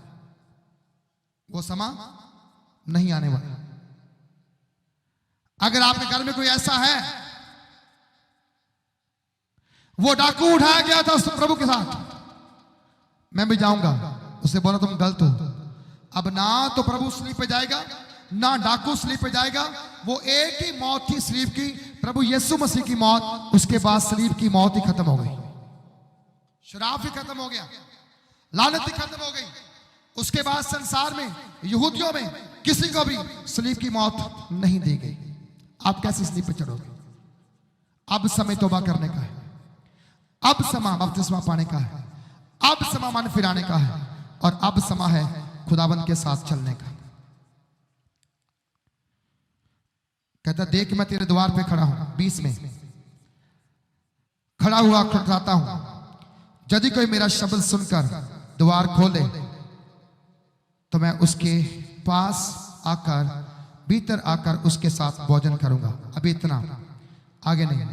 वो समा नहीं आने वाला। अगर आपके घर में कोई ऐसा है, वो डाकू उठाया गया था प्रभु के साथ, मैं भी जाऊंगा, उससे बोला तुम गलत हो। अब ना तो प्रभु सलीब पे जाएगा, ना डाकू सलीब पे जाएगा, वो एक ही मौत थी सलीब की, प्रभु यीशु मसीह की मौत। उसके बाद सलीब की मौत ही खत्म हो गई, शराब ही खत्म हो गया, लानत ही खत्म हो गई। उसके बाद संसार में, यहूदियों में किसी को भी सलीब की मौत नहीं दी गई। आप कैसे सलीब पे चढ़ोगे? अब समय तौबा करने का है, अब समय बपतिस्मा पाने का है, अब समय मन फिराने का है, और अब समय है खुदाबंद के साथ चलने का। कहता देख मैं तेरे द्वार पे खड़ा हूं, 20 में खड़ा हुआ खटखटाता हूं, यदि कोई मेरा शब्द सुनकर द्वार खोले तो मैं उसके पास आकर, भीतर आकर उसके साथ भोजन करूंगा। अभी इतना, आगे नहीं।